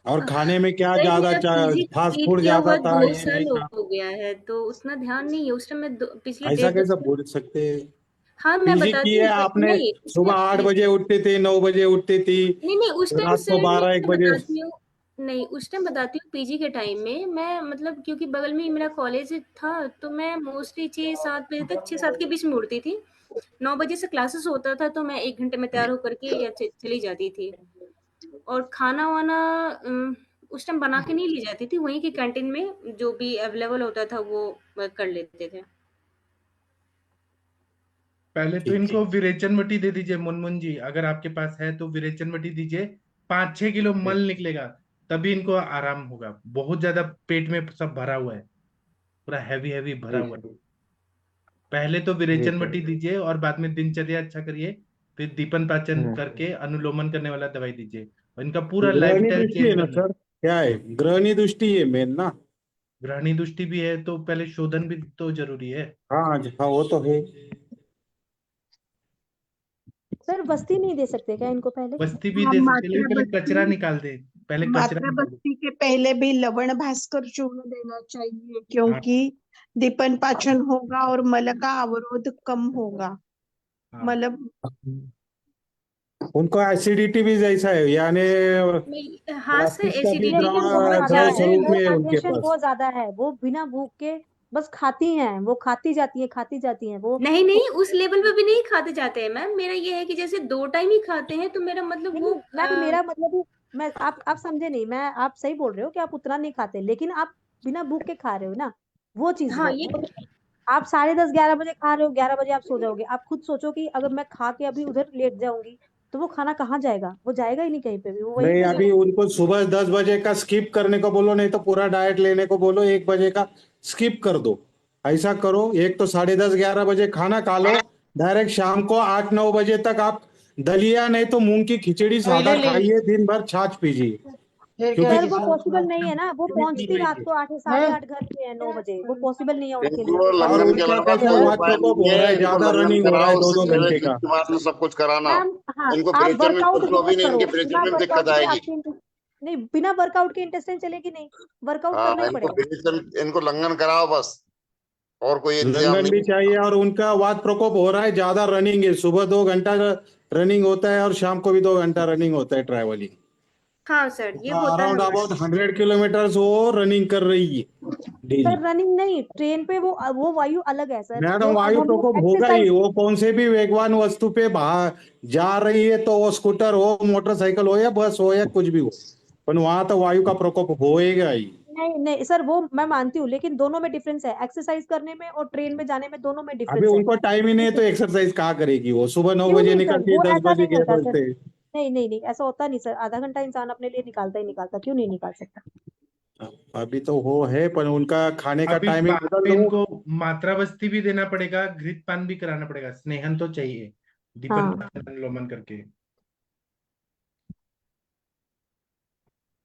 और खाने में क्या वही ज्यादा मेरा पीजी फास्ट कंप्लीट फूड किया ज्यादा हुआ था 2 ये साल नहीं था? हो गया है, तो उतना ध्यान नहीं है। उस टाइम मैं पिछले ऐसा 1.5-2 कैसे साल। बोल सकते हैं? हाँ, मैं पीजी बताती किए हूँ आपने, नहीं उसमें सुबह 8 बजे उठती थी, 9 बजे उठती थी, नहीं उस टाइम रात से को 12-1 बजे। बताती हूँ। नहीं उस टाइम बताती हूँ, पीजी के टाइम में मैं मतलब क्योंकि बगल में ही मेरा कॉलेज था, तो मैं मोस्टली 6-7 बजे तक 6-7 के बीच में उठती थी। 9 बजे से क्लासेस होता था तो मैं 1 घंटे में तैयार होकर के या चली जाती थी। और खाना वाना उस टाइम बना के नहीं ले जाती थी, वहीं की कैंटीन में जो भी अवेलेबल होता था वो कर लेते थे। पहले तो ठीक है। इनको विरेचन मटी दे दीजिए मुनमुन जी, अगर आपके पास है तो विरेचन मटी दीजिए, 5-6 किलो मल निकलेगा, तभी इनको आराम होगा। बहुत ज्यादा पेट में सब भरा हुआ है, पूरा हैवी हैवी भरा जी हुआ है। सर। पहले तो जी विरेचन सर। मटी दीजिए और बाद में दिनचर्या अच्छा करिए, फिर दीपन पाचन हम्म। करके अनुलोमन करने वाला दवाई दीजिए, और इनका पूरा ग्रहणी लाइफस्टाइल दृष्टि चेंज है ना करना है। सर, क्या है ग्रहणी दृष्टि है मेन ना? ग्रहणी दृष्टि भी है तो पहले शोधन भी तो जरूरी है। हाँ जी, हाँ वो तो है। सर बस्ती नहीं दे सकते क्या इनको पहले? बस्ती भी हाँ, दे सकते हैं, लेकिन मात्रा पहले कचरा बस्ती, निकाल दे, पहले कचरा मात्रा निकाल दे। बस्ती के पहले भी लवण भास्कर चूर्ण देना चाहिए, हाँ क्योंकि दीपन पाचन होगा और मल का अवरोध कम होगा। हाँ। मतलब उनको एसिडिटी भी जैसा है यानी, हाँ सर, प्लास्टिक का भी एसिडिटी इरिटेशन का बहुत द्रव बहुत ज्यादा द्रव ज़्यादा है, स्वरूप है। में है उनके डिहाइड्रेशन पास। बहुत ज्यादा है, वो बिना भूख के बस खाती हैं, वो खाती जाती हैं वो। नहीं उस लेवल पे भी नहीं खाते जाते हैं मैम। मेरा ये है कि जैसे 2 टाइम ही खाते हैं तो मेरा मतलब नहीं वो नहीं मैम, मेरा मतलब है, मैं आप समझे नहीं, मैं आप सही बोल रहे हो कि आप उतना नहीं खाते, लेकिन आप बिना भूख के खा रहे हो ना, वो चीज हाँ है। ये आप 10:30 11 बजे खा रहे हो, 11 बजे आप सो जाओगे, आप खुद सोचो कि अगर मैं खा के अभी उधर लेट जाऊंगी तो वो खाना कहाँ जाएगा? वो जाएगा ही नहीं कहीं पे भी, वो वहीं नहीं, पे अभी उनको सुबह 10 बजे का स्किप करने को बोलो, नहीं तो पूरा डाइट लेने को बोलो, 1 बजे का स्किप कर दो। ऐसा करो, एक तो 10:30 11 बजे खाना खा लो, डायरेक्ट शाम को 8 9 बजे तक आप दलिया नहीं तो मूंग की खिचड़ी सादा खाइए, दिन भर छाछ पीजिए, क्योंकि सर वो पॉसिबल नहीं है ना, वो पहुंचती रात को 8 8:30 घर पे है 9 बजे, वो पॉसिबल नहीं है उनके लिए। इनको और लंदन के उनका अलावा कैसा कोई वात उपाय प्रकोप नहीं हो रहा है। है, इनको ज्यादा लंदन रनिंग हो रहा है कराओ, 2 उससे 2 घंटे जीत का। के बाद में सब कुछ कराना। मैम हाँ, इनको आप ब्रेचन में वर्कआउट कुछ भी भी मत नहीं, करो, इनके ब्रेचन बिना में भी दिक्कत वर्कआउट के आएगी। आपकी नहीं, बिना वर्कआउट के इंटेस्टाइन चलेगी नहीं, वर्कआउट हाँ, करना ही इनको पड़ेगा। ब्रेचन, इनको लंगन कराओ बस, और कोई इंतजाम लंदन भी नहीं। चाहिए, और उनका वात प्रकोप हो रहा है, ज्यादा रनिंग है, सुबह 2 घंटा रनिंग होता है और शाम को भी 2 घंटा रनिंग होता है ट्रैवलिंग। हाँ सर, ये होता है अराउंड हमारे अबाउट 100 किलोमीटर वो रनिंग कर रही है डेली। सर रनिंग नहीं, ट्रेन पे वो वायु अलग है सर, मैडम, जो अब वायु हम लोग प्रकोप होगा ही, एक्सरसाइज। वो कौन से भी वेगवान वस्तु पे बाहर जा रही है, तो वो स्कूटर हो, मोटरसाइकिल हो, या बस हो, या कुछ भी हो, पर वहां तो वायु का प्रकोप होएगा ही। नहीं नहीं सर, वो मैं मानती हूँ, लेकिन दोनों में डिफरेंस है, एक्सरसाइज करने में और ट्रेन में जाने में, दोनों में अभी डिफरेंस है। उनको टाइम ही नहीं है, तो एक्सरसाइज कहाँ करेगी? वो सुबह 9 क्यों बजे नहीं सर, निकलती है, वो 10 ऐसा बजे नहीं गए होता सर। बजते। नहीं नहीं नहीं, ऐसा होता नहीं सर, आधा घंटा इंसान अपने लिए निकालता ही निकालता, क्यों नहीं निकाल सकता? अभी तो वो है, पर उनका खाने का अभी टाइमिंग बाद बदल में दो। इनको मात्रा बस्ती भी देना पड़ेगा, घृतपान भी कराना पड़ेगा, स्नेहन तो चाहिए, दीपन हाँ अनुलोमन करके।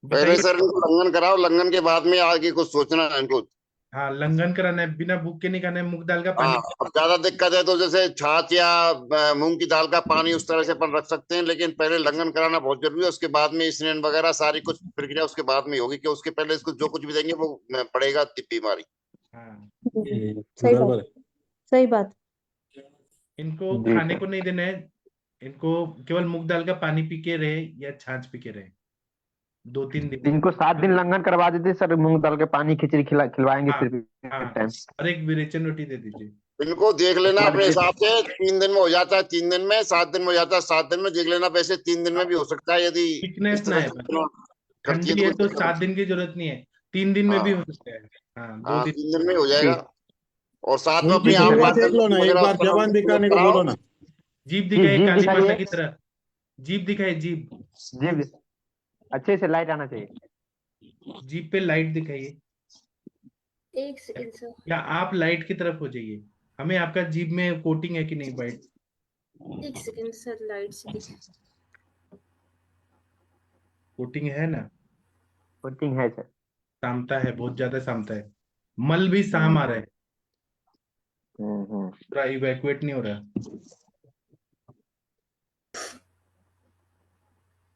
पहले बताइए। सर इनको लंगन कराओ, लंगन के बाद में आगे कुछ सोचना है इनको। हाँ, लंघन कराना है, बिना भूख के नहीं खाना है, मूंग दाल का हाँ, पानी। अब ज्यादा दिक्कत है तो जैसे छाछ या मूंग की दाल का पानी उस तरह से अपन रख सकते हैं, लेकिन पहले लंगन कराना बहुत जरूरी है। उसके बाद में स्नान वगैरह सारी कुछ प्रक्रिया उसके बाद में होगी, कि उसके पहले इसको जो कुछ भी देंगे वो पड़ेगा बीमारी। हाँ, सही बराबर बात, सही बात। इनको जी खाने सर। को नहीं देना है, इनको केवल मूंग दाल का पानी पी के रहे या छाछ पी के रहे 2 3 दिन। इनको 7 दिन लंघन करवा देते सर, मूंग दाल के पानी खिचड़ी खिलवाएंगे हाँ सिर्फ हाँ, एक टाइम। और एक विरेचन रोटी दे दीजिए। इनको देख लेना बाद अपने में हिसाब से, 3 दिन में हो जाता है 3 दिन में, 7 दिन में हो जाता है 7 दिन में, देख लेना। वैसे 3 दिन में भी हो सकता है, यदि वीकनेस इस ना तरह है से बस। करती है ठंडी तो है कुछ तो दिक्कत 7 नहीं। दिन की जरूरत नहीं है, 3 दिन में भी हाँ हो सकता है। हाँ, 2 हाँ, दिन 3 दिन में हो जाएगा। ठीक। और साथ में अपनी उनकी ठीक है आम सर। जीवा पाचन देख लो ना, एक वगैरह बार जबान दिखाने को कराओ। बोलो ना। जीभ जी, दिखाइए, जीभ काली दिखाइए। माता की तरह जीभ दिखाइए, जीभ। जी, अच्छे से लाइट आना चाहिए। जीभ पे लाइट दिखाइए, एक सेकंड सर, या आप लाइट की तरफ हो जाइए, हमें आपका जीभ में कोटिंग है कि नहीं वाइट। एक सेकंड सर, लाइट से दिख। कोटिंग है ना? कोटिंग है सर। सामता है, बहुत ज्यादा सामता है, मल भी साम आ रहा है, पूरा इवैक्यूएट नहीं हो रहा।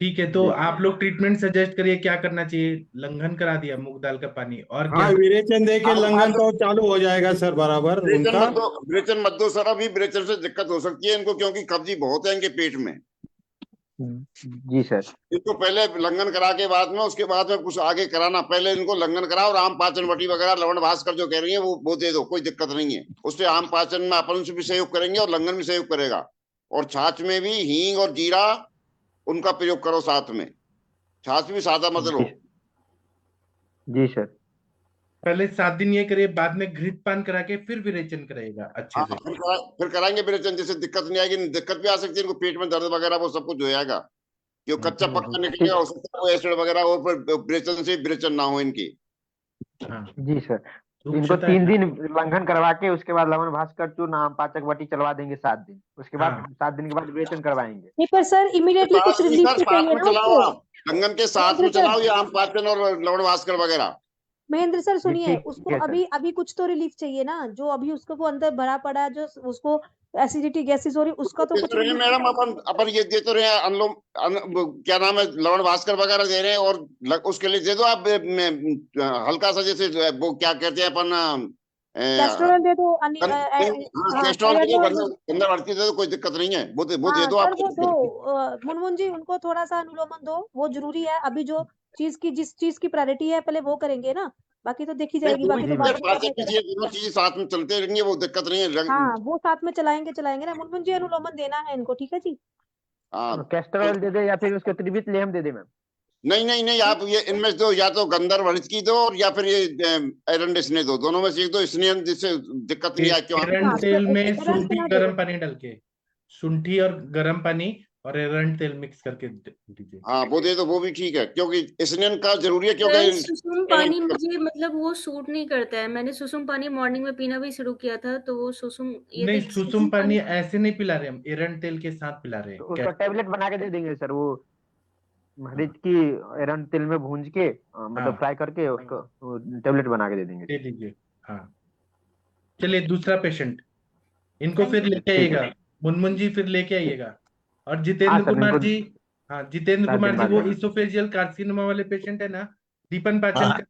ठीक है, तो आप लोग ट्रीटमेंट सजेस्ट करिए, क्या करना चाहिए? लंघन करा दिया मूंग दाल का पानी, और क्या? हाँ, विरेचन दे के लंघन तो चालू हो जाएगा सर, बराबर उनका। ब्रेचन मत दो सर, अभी ब्रेचन से दिक्कत हो सकती है इनको, क्योंकि कब्जी बहुत है इनके पेट में। जी सर। इनको पहले लंघन करा के बाद में, उसके बाद में कुछ आगे कराना। पहले इनको लंघन कराओ, और आम पाचन वटी वगैरह लवण भास्कर जो कह रही है वो दे दो, कोई दिक्कत नहीं है। उससे आम पाचन में अपन से भी सहयोग करेंगे और लंघन भी सहयोग करेगा। और छाछ में भी हींग और जीरा उनका प्रयोग करो साथ में, छाछ भी सादा मत लो। जी सर। पहले 7 दिन ये करिए, बाद में घृतपान करा के फिर विरेचन कराएगा अच्छे से। फिर कराएंगे विरेचन, जैसे दिक्कत नहीं आएगी। दिक्कत भी आ सकती है इनको, पेट में दर्द वगैरह वो सब कुछ हो जाएगा, जो कच्चा पक्का निकलेगा हो सकता है वो एसिड वगैरह, और फिर विरेचन से विरेचन ना हो इनकी। जी सर। इनको 3 दिन लंघन करवा के उसके बाद लवण भास्कर चूर्ण आम पाचक वटी चलवा देंगे 7 दिन, उसके बाद 7 दिन के बाद विरेचन करवाएंगे। नहीं पर सर इमीडिएटली कुछ रिलीफ तो चाहिए ना चलाओ उसको। आप, लंघन के साथ में चलाओ ये आम पाचन और लवण भास्कर वगैरह। महेंद्र सर सुनिए, ठीक उसको है सर। अभी अभी कुछ तो रिलीफ चाहिए ना, जो अभी उसको वो अंदर भरा पड़ा है, जो उसको एसिडिटी गैसेस हो रही, उसका तो कुछ relief मैडम अपन ये दे तो रहे हैं, अनुलोम क्या नाम है, लवण भास्कर वगैरह दे रहे हैं, और उसके लिए दे दो आप हल्का सा, जैसे वो क्या कहते हैं अपन, कैस्ट्रोल दे दो, कैस्ट्रॉल दे दो, गंदा भर्ती दे दो, कोई दिक्कत नहीं है, वो दे दो सर आप। वो दो मुनमुन जी, उनको थोड़ा सा अनुलोमन दो, वो जरूरी है। अभी जो जिस चीज की प्रायोरिटी है पहले वो करेंगे ना, बाकी तो देखी जाएगी, बाकी तो बाद में दोनों चीजें साथ में चलते रहेंगे, वो दिक्कत नहीं है। हाँ वो साथ में चलाएंगे ना। मुनमुन जी अनुलोमन देना है इनको, ठीक है जी। कैस्ट्रोल दे दे या फिर उसके त्रिवित लेहम दे दे मैम। नहीं, आप ये इनमें दो, या तो गंधर्व हरित की दो, या फिर ये एरंडेस दो, दोनों में से एक दो, इसलिए जिससे दिक्कत नहीं आती। एरंडेल में शुंठी गर्म पानी डाल के, शुंठी और गर्म पानी और एरंड तेल मिक्स करके दीजिए। हाँ वो दे दो, वो भी ठीक है, क्योंकि स्नेन का जरूरी है, सर क्योंकि सुसुम पानी मुझे मतलब वो सूट नहीं करता है। मैंने सुसुम पानी मॉर्निंग में पीना भी शुरू किया था, तो वो सुसुम ये नहीं, देख सुसुम पानी ऐसे नहीं पिला रहे हम, एरंड तेल के साथ पिला रहे तो हैं। उसका टेबलेट बना के दे देंगे सर, वो मरीज की एरंड तेल में भूंज के मतलब हाँ फ्राई करके उसको टेबलेट बना के दे देंगे। दे दीजिए। हाँ चलिए दूसरा पेशेंट, इनको Thank फिर you. लेके ठीक है। आइएगा, मुनमुन जी फिर लेके आइएगा। और हाँ जितेंद्र सर, कुमार इनको जी, हाँ जितेंद्र 7 दिन कुमार जी बाद वो लेंगे। इसोफेजियल कार्सिनोमा वाले पेशेंट है ना, दीपन पाचन का।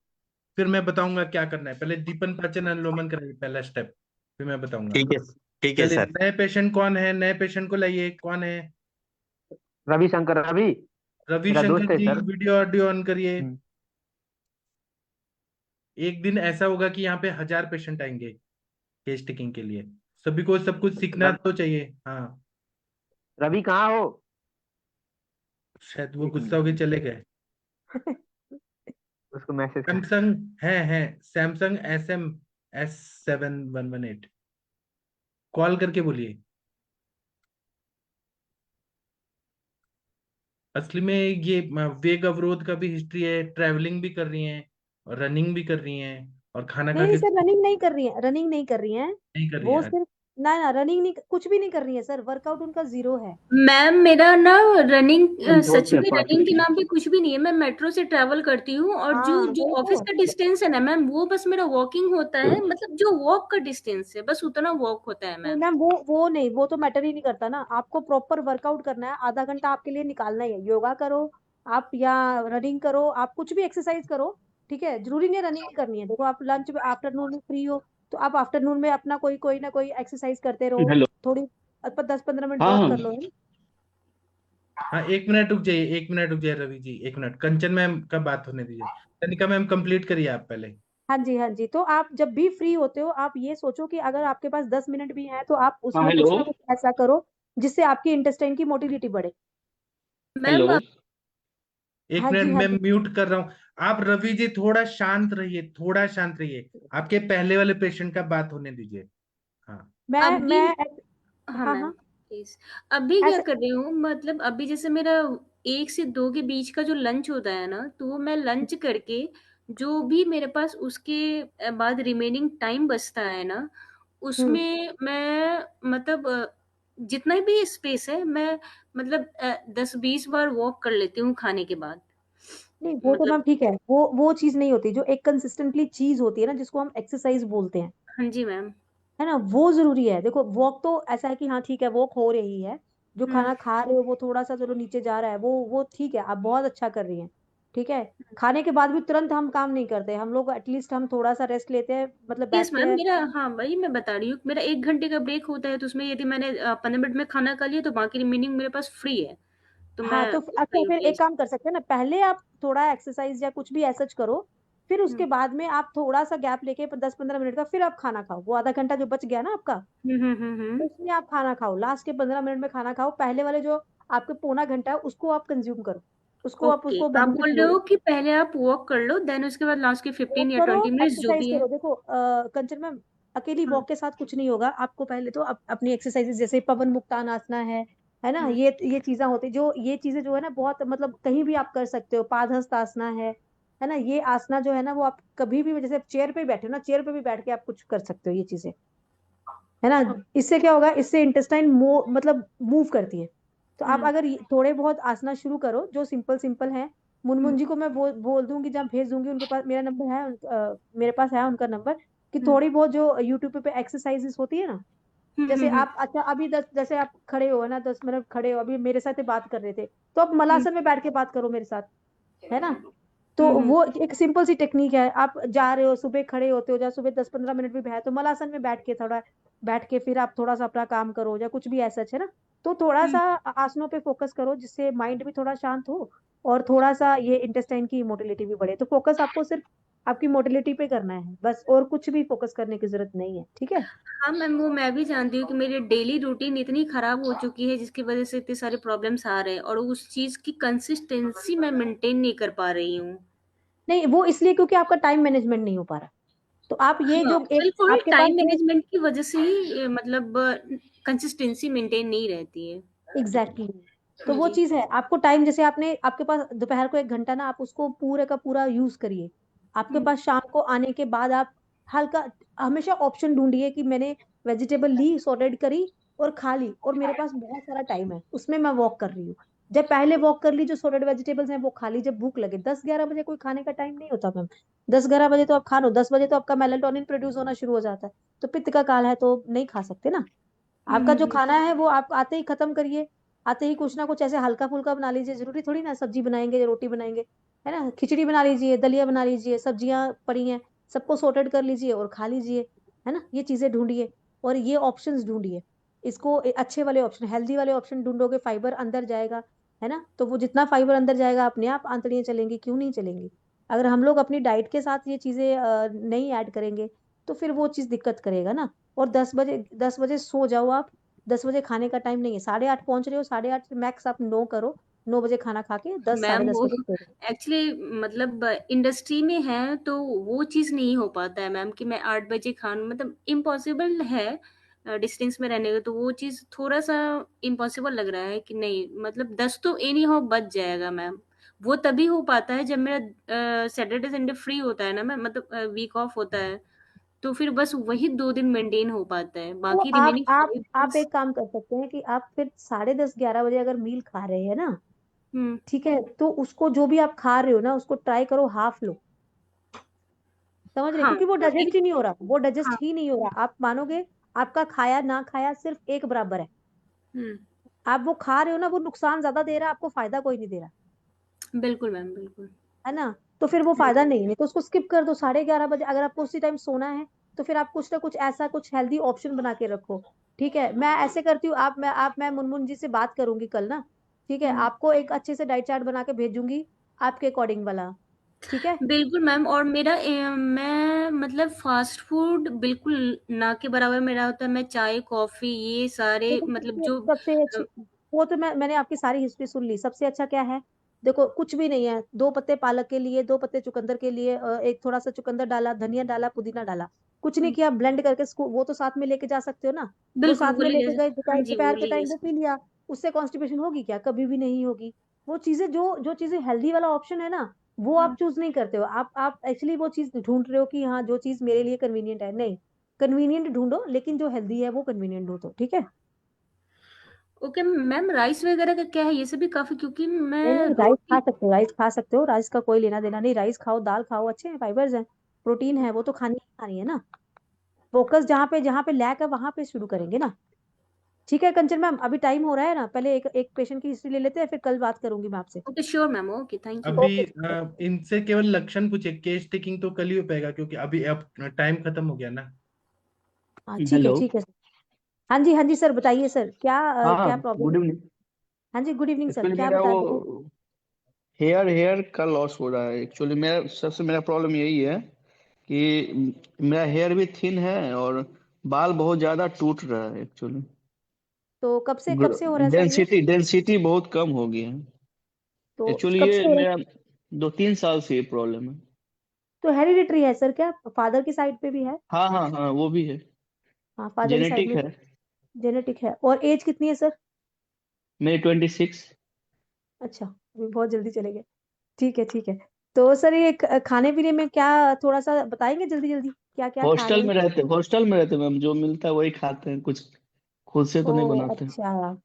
फिर मैं बताऊंगा क्या करना है, पहले दीपन पाचन अनुलोमन कराइए, पहला स्टेप, फिर मैं बताऊंगा। ठीक है चलिए सर। नए पेशेंट कौन है, नए पेशेंट को लाइए, कौन है? रविशंकर, रवि मेरा दोस्त रविशंकर है जी, सर। वीडियो ऑडियो ऑन करिए। हम्म। एक दिन ऐसा होगा कि यहाँ पे 1000 पेशेंट आएंगे केस टेकिंग के लिए, सभी को सब कुछ सीखना तो चाहिए। हाँ रवि कहाँ हो? शायद वो एक गुस्सा मिनट, होके चले गए। उसको मैसेज कर। सैमसंग है सैमसंग SM S7118, कॉल करके बोलिए। असली में ये वेग अवरोध का भी हिस्ट्री है, ट्रैवलिंग भी कर रही हैं और रनिंग भी कर रही हैं और खाना खा नहीं के सर, रनिंग नहीं कर रही है, रनिंग नहीं कर रही है। नहीं कर रही वो हैं। सिर्फ ना रनिंग नहीं, कुछ भी नहीं कर रही है सर, वर्कआउट उनका 0 है। मैम मेरा ना रनिंग कंट्रोल सच से में रनिंग के नाम पे कुछ भी नहीं है। मैं मेट्रो से ट्रैवल करती हूँ, और जो हाँ जो वही ऑफिस तो। का डिस्टेंस है ना मैम, वो बस मेरा वॉकिंग होता है। मतलब जो वॉक का डिस्टेंस है बस उतना वॉक होता है नहीं मैम। मैम, वो नहीं, वो तो मैटर ही नहीं करता ना। आपको प्रॉपर वर्कआउट करना है, आधा घंटा आपके लिए निकालना ही है। योगा करो आप या रनिंग करो, आप कुछ भी एक्सरसाइज करो, ठीक है। जरूरी नहीं रनिंग करनी है। देखो आप लंच में आफ्टरनून में फ्री हो, तो आप आफ्टरनून में अपना कोई ना कोई एक्सरसाइज करते रहो, हेलो। थोड़ी 10-15 मिनट हाँ वॉक हाँ कर लो, है ना। हाँ 1 मिनट रुक जाइए, 1 मिनट रुक जाइए रवि जी, 1 मिनट, कंचन मैम का बात होने दीजिए। तनिका मैम कंप्लीट करिए आप पहले। हाँ जी, हाँ जी। तो आप जब भी फ्री होते हो, आप ये सोचो कि अगर आपके पास 10 मिनट भी है, तो आप हाँ उसमें कुछ हेलो ना कुछ ऐसा करो जिससे आपकी इंटेस्टाइन की मोटिलिटी बढ़े। Ma'am hello. एक हाँ जी, मिनट हाँ मैं जी। म्यूट कर रहा हूँ। आप रवि जी थोड़ा शांत रहिए, थोड़ा शांत रहिए, आपके पहले वाले पेशेंट का बात होने दीजिए। हाँ अभी मैं हाँ हाँ मैम हाँ प्लीज। अभी क्या ऐसे। कर रही हूँ, मतलब अभी जैसे मेरा 1 से 2 के बीच का जो लंच होता है ना, तो वो मैं लंच करके जो भी मेरे पास उसके बाद रिमेनिंग टाइम बचता है ना, हम्म उसमें मैं मतलब जितना भी स्पेस है मैं मतलब 10-20 बार वॉक कर लेती हूँ खाने के बाद। नहीं, वो तो मतलब मैम ठीक है। वो चीज नहीं होती जो एक कंसिस्टेंटली चीज होती है ना, जिसको हम एक्सरसाइज बोलते हैं, हाँ जी मैम। है ना। वो जरूरी है। देखो वॉक तो ऐसा है कि हाँ ठीक है, वॉक हो रही है, जो हम्म खाना खा रहे हो वो थोड़ा सा चलो नीचे जा रहा है, वो ठीक है, आप बहुत अच्छा कर रही हैं, ठीक है। खाने के बाद भी तुरंत हम काम नहीं करते हम लोग, एटलीस्ट हम थोड़ा सा रेस्ट लेते हैं, मतलब यस बैठते मैम, हैं। मेरा हाँ वही मैं बता रही हूँ, मेरा 1 घंटे का ब्रेक होता है, तो उसमें यदि मैंने 15 मिनट में खाना खा लिया तो बाकी रिमेनिंग मेरे पास फ्री है, तो मैं हाँ तो उसका अच्छा, फिर यूटिलाइज। एक काम कर सकते हैं ना, पहले आप थोड़ा एक्सरसाइज या कुछ भी ऐसा करो, फिर उसके बाद में आप थोड़ा सा गैप लेके 10-15 मिनट का, फिर आप खाना खाओ। वो आधा घंटा जो बच गया ना आपका, हम्म। उसमें आप खाना खाओ, लास्ट के 15 मिनट में खाना खाओ। पहले वाले जो आपके पौना घंटा है उसको आप कंज्यूम करो, उसको आप ओके, उसको आप बेनिफिट बोल रहे लो। हो कि पहले आप वॉक कर लो, देन उसके बाद लास्ट के वॉक 15 या करो, 20 मिनट्स जो एक्सरसाइज भी है। करो। देखो कंचन मैम, अकेली हम्म, वॉक के साथ कुछ नहीं होगा। आपको पहले तो अपनी एक्सरसाइजेज जैसे पवन मुक्तान आसना है ना, हम्म, ये चीजें होती जो, ये चीजें जो है ना बहुत मतलब कहीं भी आप कर सकते हो। पादहस्त आसना है ना। ये आसना जो है ना, वो आप कभी भी, जैसे चेयर पे बैठे हो ना, चेयर पे भी बैठ के आप कुछ कर सकते हो ये चीजें, है ना। इससे क्या होगा, इससे इंटेस्टाइन मतलब मूव करती है। तो आप हम्म, अगर थोड़े बहुत आसना शुरू करो जो सिंपल सिंपल है। हम्म, मुनमुन जी को मैं बोल दूंगी, जब भेज दूंगी उनके पास, मेरा नंबर है मेरे पास है उनका नंबर, कि हम्म, थोड़ी बहुत जो यूट्यूब पे एक्सरसाइजेस होती है ना, जैसे हम्म, आप अच्छा अभी जैसे आप खड़े हो ना, 10 मिनट खड़े हो, अभी मेरे साथ ही बात कर रहे थे, तो आप हम्म, मलासन में बैठ के बात करो मेरे साथ, है ना। तो हम्म, वो एक सिंपल सी टेक्निक है। आप जा रहे हो, सुबह खड़े होते हो, या सुबह 10-15 मिनट भी है, तो मलासन में बैठ के थोड़ा बैठ के फिर आप थोड़ा सा अपना काम करो, या कुछ भी ऐसा है ना। तो थोड़ा सा आसनों पे फोकस करो, जिससे माइंड भी थोड़ा शांत हो, और थोड़ा सा ये इंटेस्टाइन की मोटिलिटी भी बढ़े। तो फोकस आपको सिर्फ आपकी मोटिलिटी पे करना है बस, और कुछ भी फोकस करने की जरूरत नहीं है, ठीक है। हाँ मैम, वो मैं भी जानती हूँ कि मेरी डेली रूटीन इतनी खराब हो चुकी है जिसकी वजह से इतने सारे प्रॉब्लम्स आ रहे हैं, और उस चीज की कंसिस्टेंसी मैं मेंटेन नहीं कर पा रही हूँ। नहीं, वो इसलिए क्योंकि आपका टाइम मैनेजमेंट नहीं हो पा रहा। तो आप ये हाँ जो एक बिल्कुल, आपके पास टाइम जो, मैनेजमेंट की वजह से ही मतलब कंसिस्टेंसी मेंटेन नहीं रहती है। Exactly exactly. तो वो चीज है, आपको टाइम, जैसे आपने, आपके पास दोपहर को 1 घंटा ना, आप उसको पूरे का पूरा यूज करिए। आपके पास शाम को आने के बाद आप हल्का, हमेशा ऑप्शन ढूंढिए कि मैंने वेजिटेबल ली, सॉर्टेड करी और खा ली, और मेरे पास बहुत सारा टाइम है, उसमें मैं वॉक कर रही हूँ। जब पहले वॉक कर ली, जो सॉर्टेड वेजिटेबल्स हैं वो खा ली, जब भूख लगे। 10-11 बजे कोई खाने का टाइम नहीं होता मैम। 10-11 बजे तो आप खा लो, 10 बजे तो आपका मेलाटोनिन प्रोड्यूस होना शुरू हो जाता है, तो पित्त का काल है तो नहीं खा सकते ना। आपका जो खाना है वो आप आते ही खत्म करिए। आते ही कुछ ना कुछ ऐसे हल्का फुल्का बना लीजिए, जरूरी थोड़ी ना सब्जी बनाएंगे, रोटी बनाएंगे, है ना। खिचड़ी बना लीजिए, दलिया बना लीजिए, सब्जियां पड़ी हैं, सबको सॉर्टेड कर लीजिए और खा लीजिए, है ना। ये चीजें ढूंढिए और ये ऑप्शंस ढूंढिए। इसको अच्छे वाले ऑप्शन, हेल्दी वाले ऑप्शन ढूंढोगे, फाइबर अंदर जाएगा, है ना। तो वो जितना फाइबर अंदर जाएगा, अपने आप आंतड़ियां चलेंगी, क्यों नहीं चलेंगी। अगर हम लोग अपनी डाइट के साथ ये चीजें नहीं ऐड करेंगे, तो फिर वो चीज दिक्कत करेगा ना। और 10 बजे सो जाओ आप। 10 बजे खाने का टाइम नहीं है, 8:30 पहुंच रहे हो, 8:30 मैक्स आप 9 करो। 9 बजे खाना खा के 10 साढ़े मैम दस वो बजे सो जाओ। एक्चुअली मतलब इंडस्ट्री में है तो वो चीज नहीं हो पाता है मैम कि मैं 8 बजे खाना, मतलब इम्पॉसिबल है डिस्टेंस में रहने का, तो वो चीज थोड़ा सा इम्पॉसिबल लग रहा है कि नहीं, मतलब 10 तो एनी हाउ बच जाएगा मैम। वो तभी हो पाता है जब मेरा सैटरडे संडे फ्री होता है ना मैम, मतलब वीक ऑफ होता है, तो फिर बस वही 2 दिन मेंटेन हो पाता है, तो बाकी आप रिमेनिंग आप 5 आप डेज। एक काम कर सकते हैं कि आप फिर 10:30 11 बजे अगर मील खा रहे हैं ना, हम्म। ठीक है, तो उसको जो भी आप खा रहे हो ना, उसको ट्राई करो हाफ लो। समझ रहे, हाँ क्योंकि वो डाइजेस्ट एक। ही नहीं हो रहा, वो डाइजेस्ट हाँ। ही नहीं हो रहा, आप मानोगे। आपका खाया ना खाया सिर्फ एक बराबर है। हम्म। आप वो खा रहे हो ना, वो नुकसान ज्यादा दे रहा है, आपको फायदा कोई नहीं दे रहा, बिल्कुल मैम बिल्कुल। है ना। तो फिर वो फायदा नहीं है, तो उसको स्किप कर दो। 11:30 बजे अगर आपको उसी टाइम सोना है, तो फिर आप कुछ ना कुछ ऐसा कुछ हेल्दी ऑप्शन बना के रखो। ठीक है, मैं ऐसे करती हूँ, मैं मुनमुन जी से बात करूंगी कल ना। ठीक है, हम्म। आपको एक अच्छे से डाइट चार्ट बना के भेजूंगी, आपके अकॉर्डिंग वाला। ठीक है। बिल्कुल मैम, और मेरा मैं मतलब फास्ट फूड बिल्कुल ना के बराबर मेरा होता है। मैं चाय कॉफी ये सारे देखो मतलब सबसे जो सबसे अ, अच्छी, वो तो मैंने आपकी सारी हिस्ट्री सुन ली। सबसे अच्छा क्या है, देखो कुछ भी नहीं है। 2 पत्ते पालक के लिए, 2 पत्ते चुकंदर के लिए, एक थोड़ा सा चुकंदर डाला, धनिया डाला, पुदीना डाला, कुछ नहीं किया, ब्लेंड करके वो तो साथ में लेके जा सकते हो ना। वो बिल्कुल साथ वो में ले लेके जा। गए, हाँ जी वो दोपहर के ले जा टाइम वो पी सकते। लिया। उससे कॉन्स्टिपेशन होगी क्या? कभी भी नहीं होगी। वो चीजें, जो जो चीजें हेल्दी वाला ऑप्शन है ना, वो आप हम्म। चूज नहीं करते हो। आप एक्चुअली वो चीज ढूंढ रहे हो कि हाँ, जो चीज मेरे लिए कन्वीनियंट है। नहीं, कन्वीनियंट ढूंढो, लेकिन जो हेल्दी है वो कन्वीनियंट ढूंढो। ठीक है। ओके मैम, राइस वगैरह का क्या है? ये सब भी काफी, क्योंकि नहीं मैं नहीं, राइस खा रोटी। सकते हो, राइस खा सकते हो, राइस का कोई लेना देना नहीं। राइस खाओ, दाल खाओ, अच्छे हैं, फाइबर्स हैं, प्रोटीन है, वो तो खानी ही खानी है ना। फोकस जहाँ पे लैक है वहां पे शुरू करेंगे ना। ठीक है कंचन मैम, अभी टाइम हो रहा है ना, पहले एक एक पेशेंट की हिस्ट्री ले लेते हैं, फिर कल बात करूंगी मैं आपसे। Okay sure ma'am, okay thank you. अभी ओके। इनसे केवल लक्षण पूछे, केस टेकिंग तो कल ही हो पाएगा क्योंकि अभी अब टाइम खत्म हो गया ना। हाँ ठीक है, हेलो। ठीक है सर। हाँ जी सर, बताइए सर, क्या हाँ क्या प्रॉब्लम गुड है? इवनिंग। हाँ जी, गुड इवनिंग सर, एक्चुअली क्या मेरा बता वो रहे थे? हेयर का लॉस हो रहा है। एक्चुअली मेरा प्रॉब्लम यही है कि मेरा हेयर भी थिन है और बाल बहुत ज्यादा टूट रहा है एक्चुअली। तो कब से हो रहा है सर ये? डेंसिटी बहुत कम हो गई है। तो एक्चुअली कब ये से हो रहा मेरा है? 2-3 साल से ये प्रॉब्लम है। तो हेरिडिटरी है सर क्या? फादर की साइड पे भी है? हाँ हाँ हाँ, वो भी है। हाँ, फादर की साइड जेनेटिक में है। भी जेनेटिक है। और एज कितनी है सर? मेरे 26। अच्छा, अभी बहुत जल्दी चले गए। ठीक है, ठीक है। तो सर ये खाने पीने में क्या, थोड़ा सा बताएंगे जल्दी जल्दी, क्या क्या खा रहे हैं? हॉस्टल में रहते मैम, जो मिलता है वही खाते हैं, कुछ खुद से तो ओ नहीं बनाते हैं। अच्छा,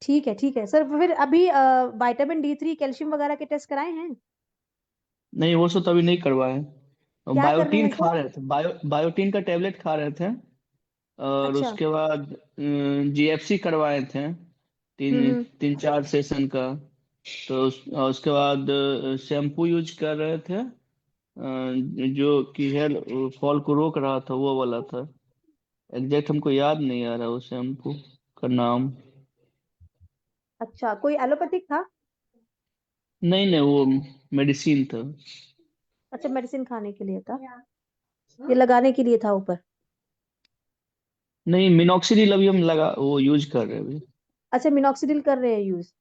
ठीक है सर। फिर अभी विटामिन D3 कैल्शियम वगैरह के टेस्ट कराए हैं? नहीं वो सब तो अभी नहीं करवाए। क्या कर रहे बायोटीन हैं खा सर? रहे थे, बायोटीन का टेबलेट खा रहे थे। और अच्छा। उसके बाद जीएफसी करवाए थे, तीन हम्म। 3-4 सेशन का। तो और उसके बाद शैम्पू यूज कर रहे थे, जो कि हेयर फॉल को रोक रहा था, वो वाला था। एग्जैक्ट हमको याद नहीं आ रहा उस शैम्पू का नाम। अच्छा, कोई एलोपैथिक था? नहीं नहीं, वो मेडिसिन था। अच्छा, मेडिसिन खाने के लिए था, ये लगाने के लिए था ऊपर? नहीं, मिनॉक्सिडिल अभी हम लगा वो यूज कर रहे हैं अभी। अच्छा, मिनॉक्सिडिल कर रहे हैं यूज।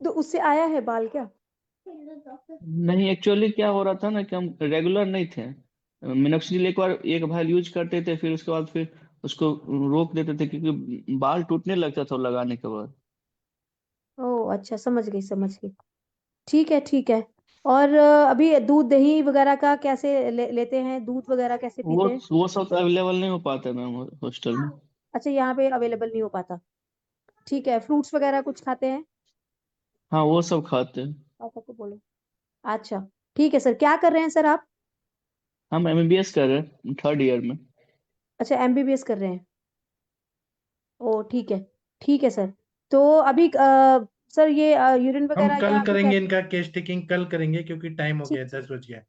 तो उससे आया है बाल क्या? नहीं, एक्चुअली क्या हो रहा था ना कि हम रेगुलर नहीं थे। मिनॉक्सिडिल एक बार यूज करते थे, फिर उसके बाद फिर उसको रोक देते थे, क्योंकि बाल टूटने लगता था लगाने के बाद। अच्छा, समझ गई। ठीक है। और अभी दूध दही वगैरह का कैसे लेते हैं, दूध वगैरह कैसे पीते हैं? वो सब अवेलेबल नहीं हो पाता मैम हॉस्टल में। अच्छा, यहाँ पे अवेलेबल नहीं हो पाता। ठीक है, फ्रूट्स वगैरह कुछ खाते हैं? हाँ वो सब खाते हैं। पापा को बोलो। अच्छा, ठीक है सर। क्या कर रहे हैं सर आप? हम MBBS कर रहे हैं 3rd ईयर में। अच्छा, MBBS कर रहे हैं। ओ ठीक है सर। तो अभी सर ये यूरिन हम वगैरह कल या कुछ करेंगे, इनका केस टेकिंग कल करेंगे क्योंकि टाइम हो गया, 10 बज गया।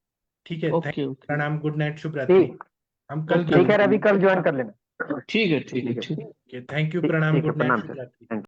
ठीक है, ओके ओके प्रणाम, गुड नाइट, शुभ रात्रि। हम कल ठीक है, करेंगे। अभी कल ज्वाइन कर लेना। ठीक है। थैंक यू, प्रणाम, गुड नाइट, प्रणाम शुभ सर। रात्रि।